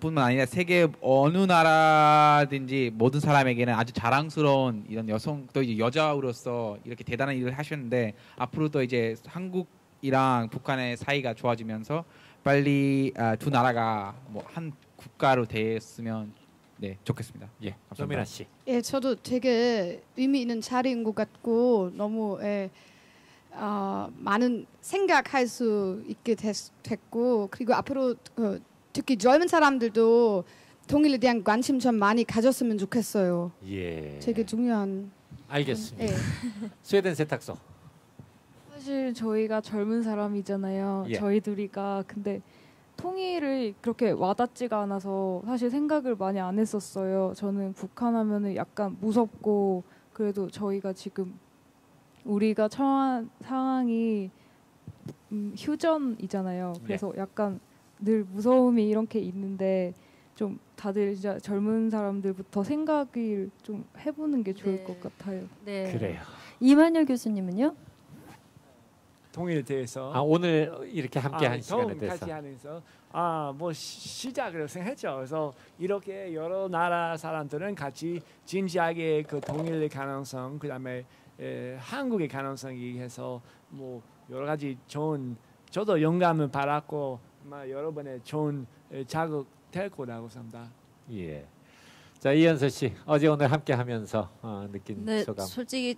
뿐만 아니라 세계 어느 나라든지 모든 사람에게는 아주 자랑스러운 이런 여성 또 이제 여자로서 이렇게 대단한 일을 하셨는데 앞으로도 이제 한국이랑 북한의 사이가 좋아지면서 빨리 두 나라가 뭐 한 국가로 됐으면 좋겠습니다. 예, 조민아 씨. 예, 저도 되게 의미 있는 자리인 것 같고 너무 많은 생각할 수 있게 됐고 그리고 앞으로 특히 젊은 사람들도 통일에 대한 관심 좀 많이 가졌으면 좋겠어요. 예. 되게 중요한. 알겠습니다. 스웨덴 세탁소. 사실 저희가 젊은 사람이잖아요. 저희 둘이가 근데 통일을 그렇게 와닿지가 않아서 사실 생각을 많이 안 했었어요. 저는 북한 하면은 약간 무섭고 그래도 저희가 지금 우리가 처한 상황이 휴전이잖아요. 그래서 약간 늘 무서움이 이렇게 있는데 좀 다들 이제 젊은 사람들부터 생각을 좀 해보는 게 좋을 것 같아요. 네. 그래요. 이만열 교수님은요? 통일에 대해서 오늘 이렇게 함께한 시간에 같이 대해서 하면서 뭐 시작을 생각했죠. 그래서 이렇게 여러 나라 사람들은 같이 진지하게 그 통일의 가능성, 그다음에 한국의 가능성이 해서 뭐 여러 가지 좋은 저도 영감을 받았고 여러분의 좋은 자극 될 거라고 생각합니다. 예. 자 이현서 씨 어제 오늘 함께하면서 느낀 소감. 솔직히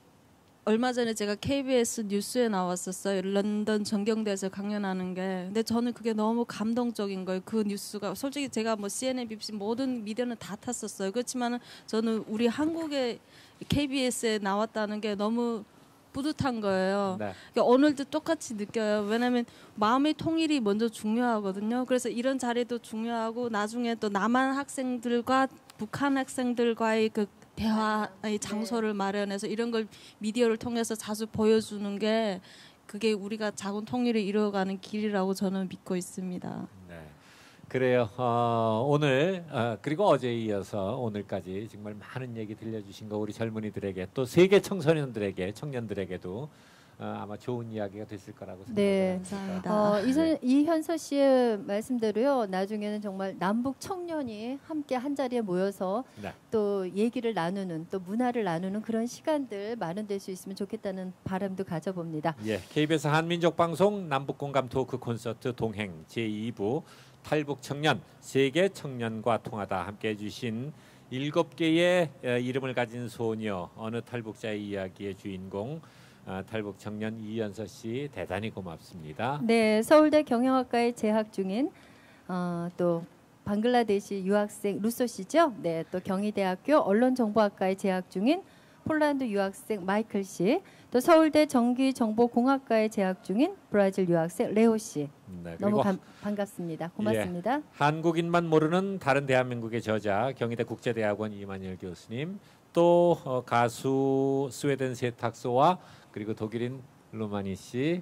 얼마 전에 제가 KBS 뉴스에 나왔었어요. 런던 전경대에서 강연하는 게. 근데 저는 그게 너무 감동적인 거예요. 그 뉴스가 솔직히 제가 뭐 CNN, BBC 모든 미디어는 다 탔었어요. 그렇지만은 저는 우리 한국의 KBS에 나왔다는 게 너무 뿌듯한 거예요. 그러니까 오늘도 똑같이 느껴요. 왜냐하면 마음의 통일이 먼저 중요하거든요. 그래서 이런 자리도 중요하고 나중에 또 남한 학생들과 북한 학생들과의 그 대화의 장소를 마련해서 이런 걸 미디어를 통해서 자주 보여주는 게 그게 우리가 작은 통일을 이루어가는 길이라고 저는 믿고 있습니다. 네, 그래요. 오늘 그리고 어제에 이어서 오늘까지 정말 많은 얘기 들려주신 거 우리 젊은이들에게 또 세계 청소년들에게 청년들에게도 아마 좋은 이야기가 됐을 거라고 생각합니다. 이현서 씨의 말씀대로요. 나중에는 정말 남북 청년이 함께 한 자리에 모여서 또 얘기를 나누는 또 문화를 나누는 그런 시간들 마련될 수 있으면 좋겠다는 바람도 가져봅니다. 예, KBS 한민족 방송 남북 공감 토크 콘서트 동행 제2부 탈북 청년 세계 청년과 통하다 함께해 주신 7개의 이름을 가진 소녀 어느 탈북자의 이야기의 주인공 탈북 청년 이현서 씨 대단히 고맙습니다. 네, 서울대 경영학과에 재학 중인 또 방글라데시 유학생 루소 씨죠. 네, 또 경희대학교 언론정보학과에 재학 중인 폴란드 유학생 마이클 씨, 또 서울대 전기정보공학과에 재학 중인 브라질 유학생 레오 씨. 네, 너무 반갑습니다. 고맙습니다. 예, 한국인만 모르는 다른 대한민국의 저자 경희대 국제대학원 이만열 교수님, 또 가수 스웨덴 세탁소와 그리고 독일인 로마나 씨,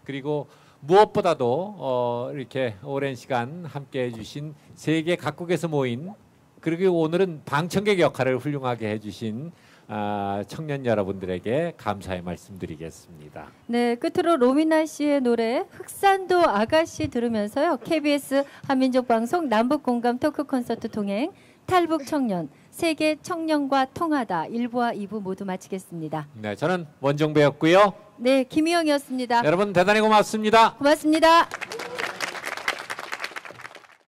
그리고 무엇보다도 이렇게 오랜 시간 함께해 주신 세계 각국에서 모인 그리고 오늘은 방청객 역할을 훌륭하게 해주신 청년 여러분들에게 감사의 말씀드리겠습니다. 네, 끝으로 로미나 씨의 노래 흑산도 아가씨 들으면서요. KBS 한민족 방송 남북 공감 토크 콘서트 동행 탈북 청년 세계 청년과 통하다 1부와 2부 모두 마치겠습니다. 네, 저는 원종배였고요. 네, 김희영이었습니다. 여러분 대단히 고맙습니다. 고맙습니다.